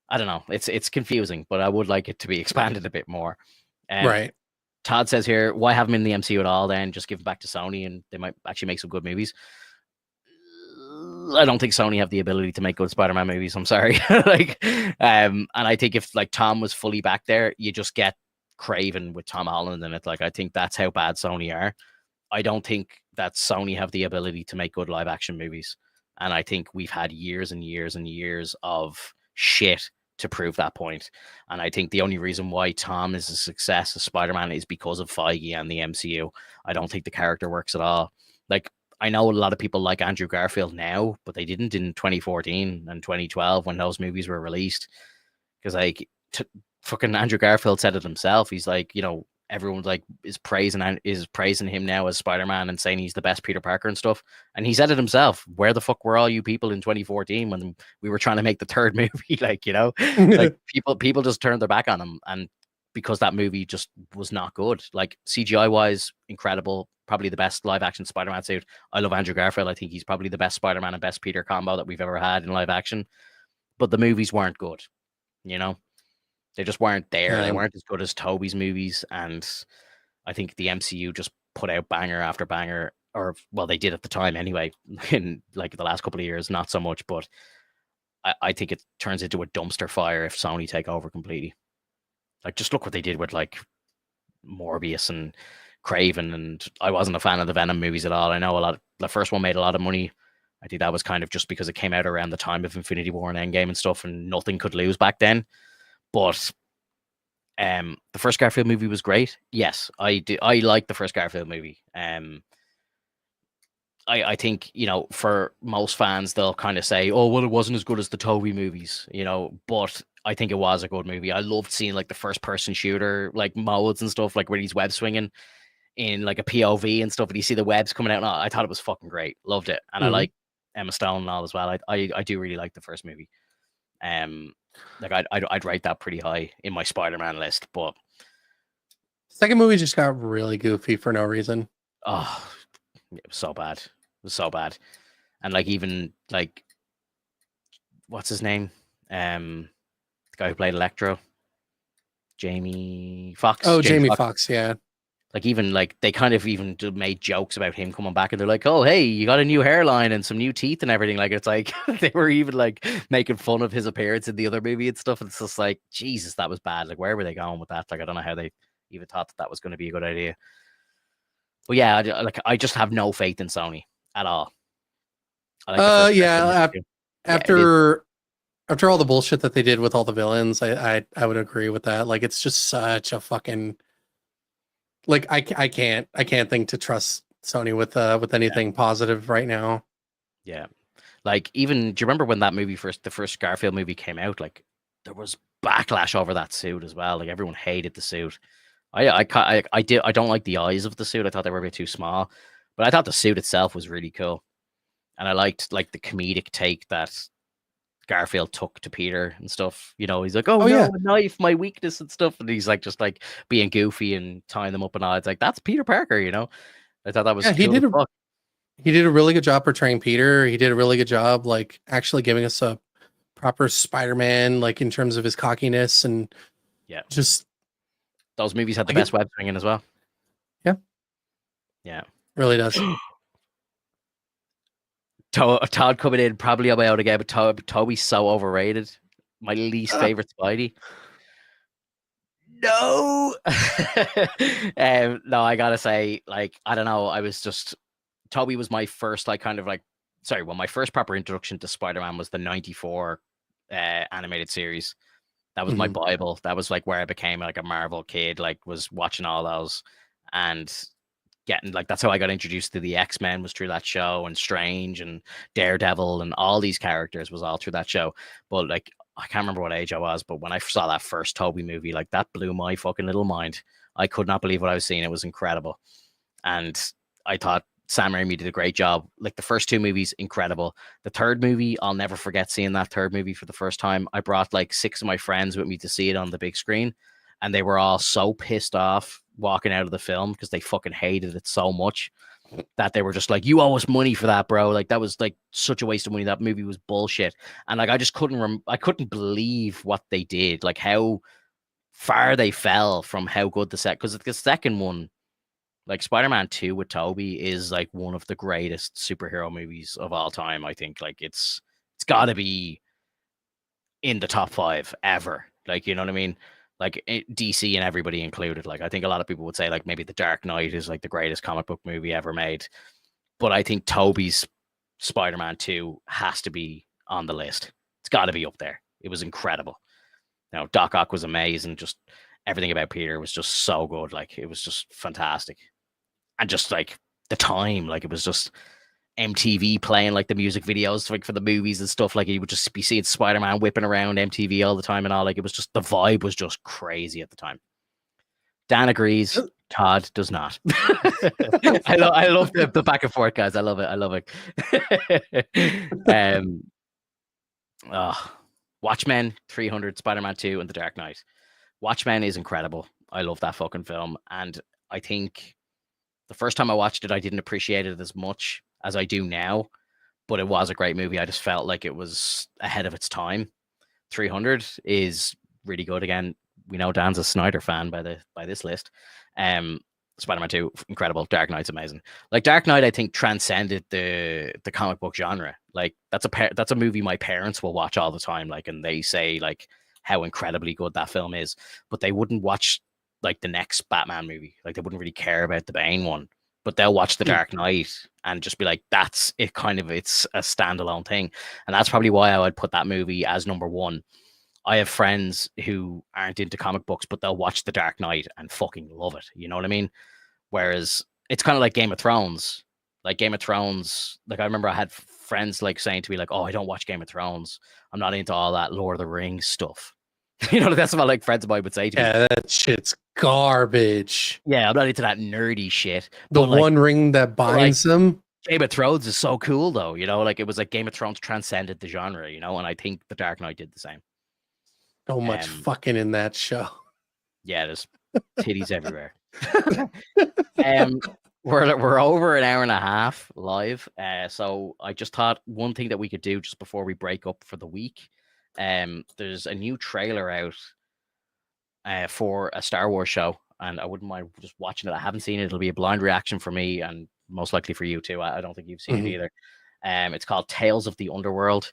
I don't know. It's confusing, but I would like it to be expanded a bit more. Um, right. Todd says here, why have him in the MCU at all? Then just give him back to Sony, and they might actually make some good movies. I don't think Sony have the ability to make good Spider-Man movies. I'm sorry. And I think if like Tom was fully back there, you just get Craven with Tom Holland in it. Like, I think that's how bad Sony are. I don't think that Sony have the ability to make good live action movies. And I think we've had years and years and years of shit to prove that point. And I think the only reason why Tom is a success as Spider-Man is because of Feige and the MCU. I don't think the character works at all. Like, I know a lot of people like Andrew Garfield now, but they didn't in 2014 and 2012 when those movies were released. Because like fucking Andrew Garfield said it himself. He's like, everyone's like is praising him now as Spider-Man and saying he's the best Peter Parker and stuff. And he said it himself. Where the fuck were all you people in 2014 when we were trying to make the third movie? Like people just turned their back on him, and because that movie just was not good. Like CGI wise, incredible. Probably the best live action Spider-Man suit. I love Andrew Garfield. I think he's probably the best Spider-Man and best Peter combo that we've ever had in live action. But the movies weren't good, you know? They just weren't there. They um weren't as good as Toby's movies. And I think the MCU just put out banger after banger, or well, they did at the time anyway, in like the last couple of years, not so much, but I think it turns into a dumpster fire if Sony take over completely. Like, just look what they did with like Morbius and Craven, and I wasn't a fan of the Venom movies at all. I know the first one made a lot of money. I think that was kind of just because it came out around the time of Infinity War and Endgame and stuff, and nothing could lose back then. But the first Garfield movie was great. Yes, I do. I like the first Garfield movie. I think, you know, for most fans, they'll kind of say, oh, well, it wasn't as good as the Toby movies, you know, but I think it was a good movie. I loved seeing like the first person shooter, like modes and stuff, like where he's web swinging in like a POV and stuff, and you see the webs coming out. And I thought it was fucking great. Loved it. And I Mhm. like Emma Stone and all as well. I do really like the first movie. Um, like I'd rate that pretty high in my Spider-Man list, but Second movie just got really goofy for no reason. oh, it was so bad. It was so bad. And like even like what's his name? The guy who played Electro, Jamie Fox. Oh, Jamie Jamie Fox. Foxx, yeah. Like even like they kind of even made jokes about him coming back, and they're like, "Oh, hey, you got a new hairline and some new teeth and everything." Like it's like they were even like making fun of his appearance in the other movie and stuff. And it's just like, Jesus, that was bad. Like where were they going with that? Like I don't know how they even thought that was going to be a good idea. But yeah, I just have no faith in Sony at all. I like the first Garfield movie Yeah. too. Yeah, it is. After all the bullshit that they did with all the villains, I would agree with that. Like, it's just such a fucking like I can't think to trust Sony with Yeah, anything positive right now. yeah. Like even do you remember when that movie the first Garfield movie came out? Like there was backlash over that suit as well. Like everyone hated the suit. I don't like the eyes of the suit. I thought they were a bit too small, but I thought the suit itself was really cool, and I liked like the comedic take that Garfield took to Peter and stuff. You know, he's like, "Oh Oh no, yeah, a knife, my weakness and stuff," and he's like just like being goofy and tying them up and all. It's like that's Peter Parker, you know. I thought that was yeah. cool as fuck. He did a really good job portraying Peter. He did a really good job, like actually giving us a proper Spider-Man, like in terms of his cockiness and Yeah, just those movies had the like it. best web swinging as well. Yeah, Yeah. really does. Todd coming in probably on my own again, but Toby's so overrated. My least Uh, favorite Spidey. No, no, I gotta say, like, I don't know. I was just Toby was my first, like, kind of like, sorry, well, my first proper introduction to Spider-Man was the '94 animated series. That was my mhm. Bible. That was like where I became like a Marvel kid. Like, was watching all those and getting like that's how I got introduced to the X-Men was through that show, and Strange and Daredevil and all these characters was all through that show. But like I can't remember what age I was, but when I saw that first Toby movie, like that blew my fucking little mind. I could not believe what I was seeing. It was incredible. And I thought Sam Raimi did a great job. Like the first two movies, incredible. The third movie, I'll never forget seeing that third movie for the first time. I brought like 6 of my friends with me to see it on the big screen, and they were all so pissed off walking out of the film because they fucking hated it so much that they were just like, "You owe us money for that, bro." Like that was like such a waste of money. That movie was bullshit, and like I just I couldn't believe what they did, like how far they fell from how good because the second one, like Spider-Man 2 with Toby, is like one of the greatest superhero movies of all time. I think like it's got to be in the top 5 ever. Like, you know what I mean? Like DC and everybody included. Like I think a lot of people would say like maybe The Dark Knight is like the greatest comic book movie ever made. But I think Toby's Spider-Man 2 has to be on the list. It's got to be up there. It was incredible. You know, Doc Ock was amazing. Just everything about Peter was just so good. Like it was just fantastic. And just like the time, like it was just MTV playing like the music videos like for the movies and stuff. Like you would just be seeing Spider-Man whipping around MTV all the time and all. Like it was just the vibe was just crazy at the time. Dan agrees. Todd does not. I love the back and forth, guys. I love it. I love it. Oh, Watchmen, 300, Spider-Man 2, and The Dark Knight. Watchmen is incredible. I love that fucking film. And I think the first time I watched it, I didn't appreciate it as much as I do now, but it was a great movie. I just felt like it was ahead of its time. 300 is really good. Again, we know Dan's a Snyder fan by this list. Spider-Man 2, incredible. Dark Knight's amazing. Like Dark Knight, I think transcended the comic book genre. Like that's a movie my parents will watch all the time. Like, and they say like how incredibly good that film is, but they wouldn't watch like the next Batman movie. Like they wouldn't really care about the Bane one, but they'll watch The Hmm. Dark Knight and just be like, that's it. Kind of, it's a standalone thing, and that's probably why I would put that movie as number one. I have friends who aren't into comic books, but they'll watch The Dark Knight and fucking love it. You know what I mean? Whereas it's kind of like Game of Thrones. Like Game of Thrones, like I remember I had friends like saying to me like, "Oh, I don't watch Game of Thrones. I'm not into all that Lord of the Rings stuff." That's what like friends of mine would say to me. Yeah, that shit's garbage. Yeah, I'm not into that nerdy shit. The But like, one ring that binds them. Game of Thrones is so cool though. Like it was like Game of Thrones transcended the genre. And I think The Dark Knight did the same. So much fucking in that show. Yeah, there's titties everywhere. We're over an hour and a half live. So I just thought one thing that we could do just before we break up for the week. There's a new trailer out for a Star Wars show, and I wouldn't mind just watching it. I haven't seen it. It'll be a blind reaction for me, and most likely for you too. I don't think you've seen it either. It's called Tales of the Underworld.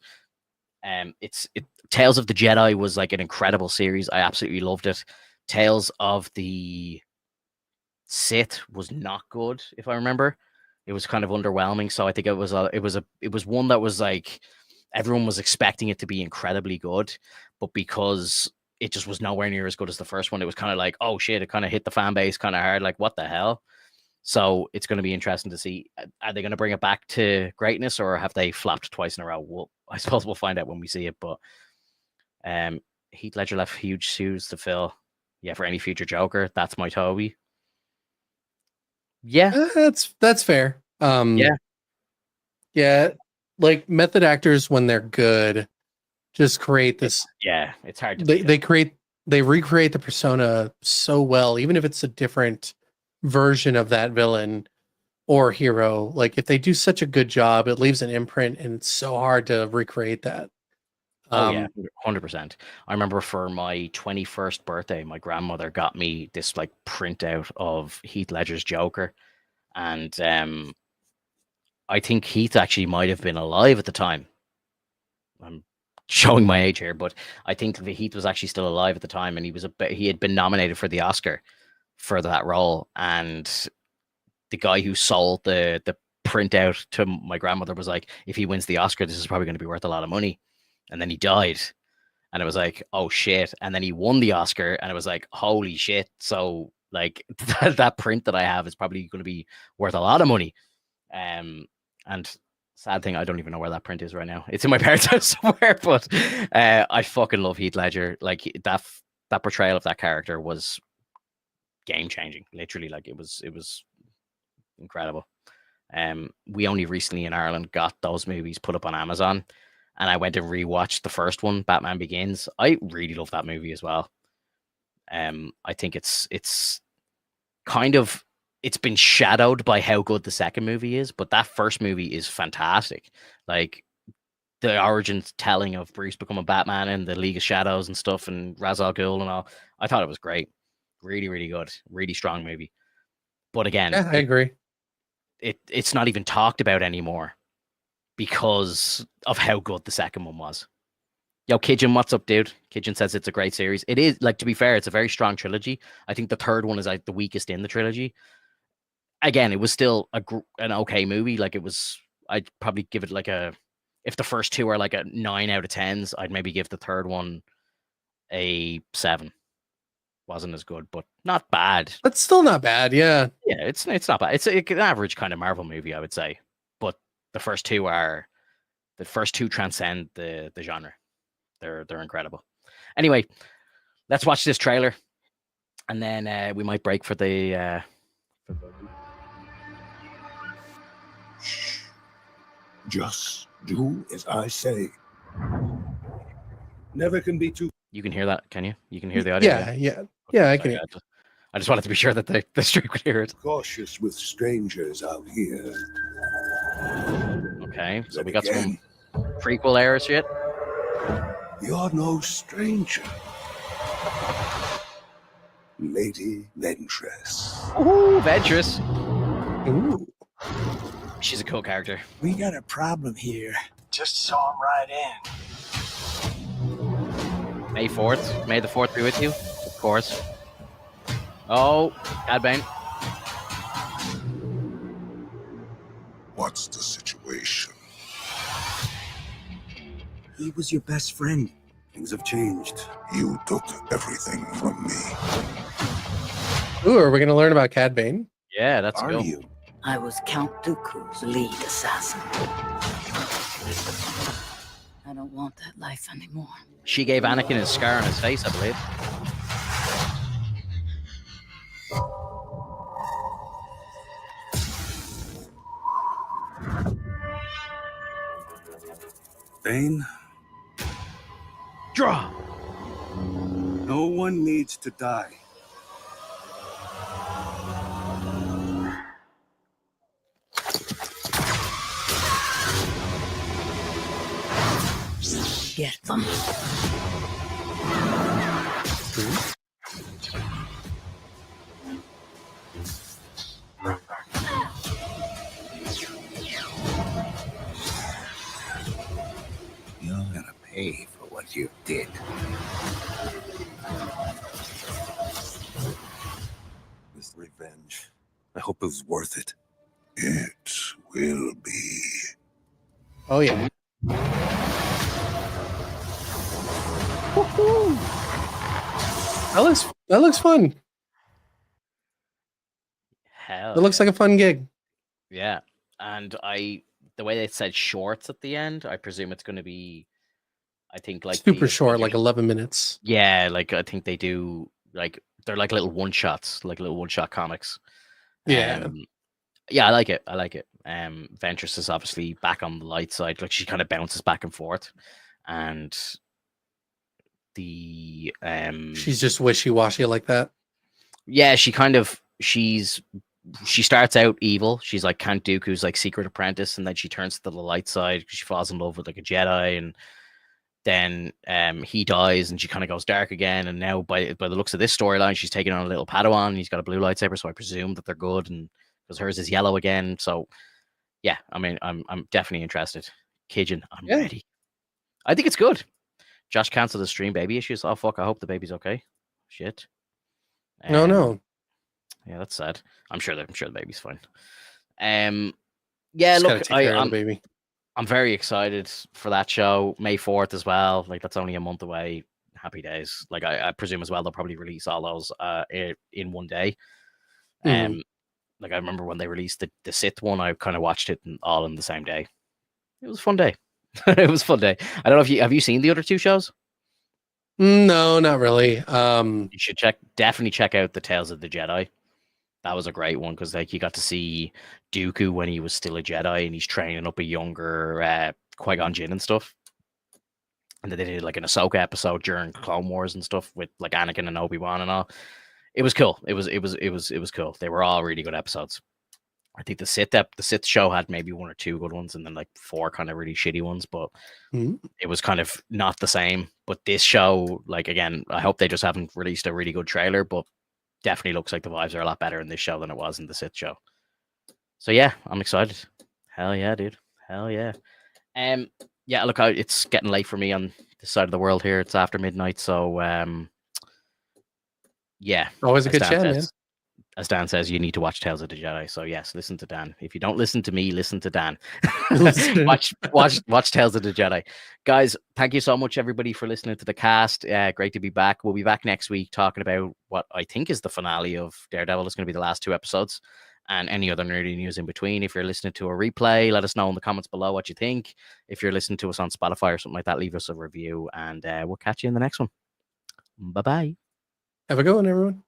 Tales of the Jedi was like an incredible series. I absolutely loved it. Tales of the Sith was not good, if I remember. It was kind of underwhelming. So I think it was one that was like everyone was expecting it to be incredibly good, but because it just was nowhere near as good as the first one, it was kind of like, oh shit, it kind of hit the fan base kind of hard. Like, what the hell? So it's going to be interesting to see. Are they going to bring it back to greatness, or have they flopped twice in a row? I suppose we'll find out when we see it. But Heath Ledger left huge shoes to fill. Yeah, for any future Joker, that's my Toby. Yeah, that's fair. Yeah, like method actors when they're good, just create this. It's hard to. They recreate the persona so well, even if it's a different version of that villain or hero. Like if they do such a good job, it leaves an imprint, and it's so hard to recreate that. 100%. I remember for my 21st birthday, my grandmother got me this like printout of Heath Ledger's Joker, and I think Heath actually might have been alive at the time. I'm showing my age here, but I think the Heath was actually still alive at the time, and he had been nominated for the Oscar for that role, and the guy who sold the printout to my grandmother was like, if he wins the Oscar, this is probably going to be worth a lot of money. And then he died, and it was like, oh shit. And then he won the Oscar, and it was like, holy shit. So like that print that I have is probably going to be worth a lot of money. And sad thing, I don't even know where that print is right now. It's in my parents' house somewhere, but I fucking love Heath Ledger. Like that portrayal of that character was game changing. Literally, like it was incredible. We only recently in Ireland got those movies put up on Amazon, and I went and rewatched the first one, Batman Begins. I really love that movie as well. I think it's kind of, it's been shadowed by how good the second movie is, but that first movie is fantastic. Like the origins telling of Bruce becoming Batman and the League of Shadows and stuff, and Ra's al Ghul and all. I thought it was great. Really, really good. Really strong movie. But again, I agree. It's not even talked about anymore because of how good the second one was. Yo, Kijin, what's up, dude? Kijin says it's a great series. It is, like, to be fair, it's a very strong trilogy. I think the third one is like the weakest in the trilogy. Again, it was still an okay movie. Like it was, I'd probably give it like if the first two are like a 9 out of 10s, I'd maybe give the third one a 7. Wasn't as good, but not bad. That's still not bad. Yeah, it's not bad. It's an average kind of Marvel movie, I would say. But the first two transcend the genre. They're incredible. Anyway, let's watch this trailer, and then we might break for the. Shh. Just do as I say. Never can be too. You can hear that, can you? You can hear the audio. Yeah. I can. I just wanted to be sure that the stream could hear it. Cautious with strangers out here. Okay, so we got some prequel era shit. You're no stranger, Lady Ventress. Ooh, Ventress. Ooh. She's a cool character. We got a problem here. Just saw him right in. May 4th. May the 4th be with you. Of course. Oh, Cad Bane. What's the situation? He was your best friend. Things have changed. You took everything from me. Ooh, are we going to learn about Cad Bane? Yeah, that's Are cool. you? I was Count Dooku's lead assassin. I don't want that life anymore. She gave Anakin his scar on his face, I believe. Bane, Draw. no one needs to die. Get them. You're gonna pay for what you did. This revenge. I hope it was worth it. It will be. Oh yeah. Woohoo. That looks fun. Hell. It looks like a fun gig. Yeah. And the way they said shorts at the end, I presume it's going to be, I think, like Super the short, like Avengers- 11 minutes. Yeah, like I think they do, like they're like little one shots, like little one shot comics. Yeah. Yeah, I like it. I like it. Ventress is obviously back on the light side, like she kind of bounces back and forth, and the She's just wishy-washy like that. yeah, she starts out evil. She's like Count Dooku's like secret apprentice, and then she turns to the light side because she falls in love with like a Jedi, and then he dies, and she kind of goes dark again. And now, by the looks of this storyline, she's taking on a little Padawan. And he's got a blue lightsaber, so I presume that they're good, and because hers is yellow again. So yeah, I mean, I'm definitely interested. Kijin, I'm Yeah. ready. I think it's good. Josh canceled the stream, baby issues. Oh fuck! I hope the baby's okay. Shit. No. Yeah, that's sad. I'm sure the baby's fine. Yeah, Just gotta look, take care of the baby. I'm very excited for that show. May 4th as well. Like that's only a month away. Happy days. Like I presume as well they'll probably release all those in one day. Mhm. Like I remember when they released the Sith one, I kind of watched it all in the same day. It was a fun day. It was a fun day. I don't know if have you seen the other two shows? No, not really. You should definitely check out the Tales of the Jedi. That was a great one because like you got to see Dooku when he was still a Jedi and he's training up a younger Qui-Gon Jinn and stuff. And then they did like an Ahsoka episode during Clone Wars and stuff with like Anakin and Obi-Wan and all. It was cool. It was cool. They were all really good episodes. I think the Sith show had maybe one or two good ones and then like 4 kind of really shitty ones, but it was kind of not the same. But this show, like again, I hope they just haven't released a really good trailer, but definitely looks like the vibes are a lot better in this show than it was in the Sith show. So yeah, I'm excited. Hell yeah, dude. Hell yeah. Yeah, look, it's getting late for me on this side of the world here. It's after midnight, so yeah. Always a as good Dan chat, man. says- As Dan says, you need to watch Tales of the Jedi. So yes, listen to Dan. If you don't listen to me, listen to Dan. watch Tales of the Jedi. Guys, thank you so much, everybody, for listening to the cast. Great to be back. We'll be back next week talking about what I think is the finale of Daredevil. It's going to be the last 2 episodes and any other nerdy news in between. If you're listening to a replay, let us know in the comments below what you think. If you're listening to us on Spotify or something like that, leave us a review and we'll catch you in the next one. Bye-bye. Have a good one, everyone.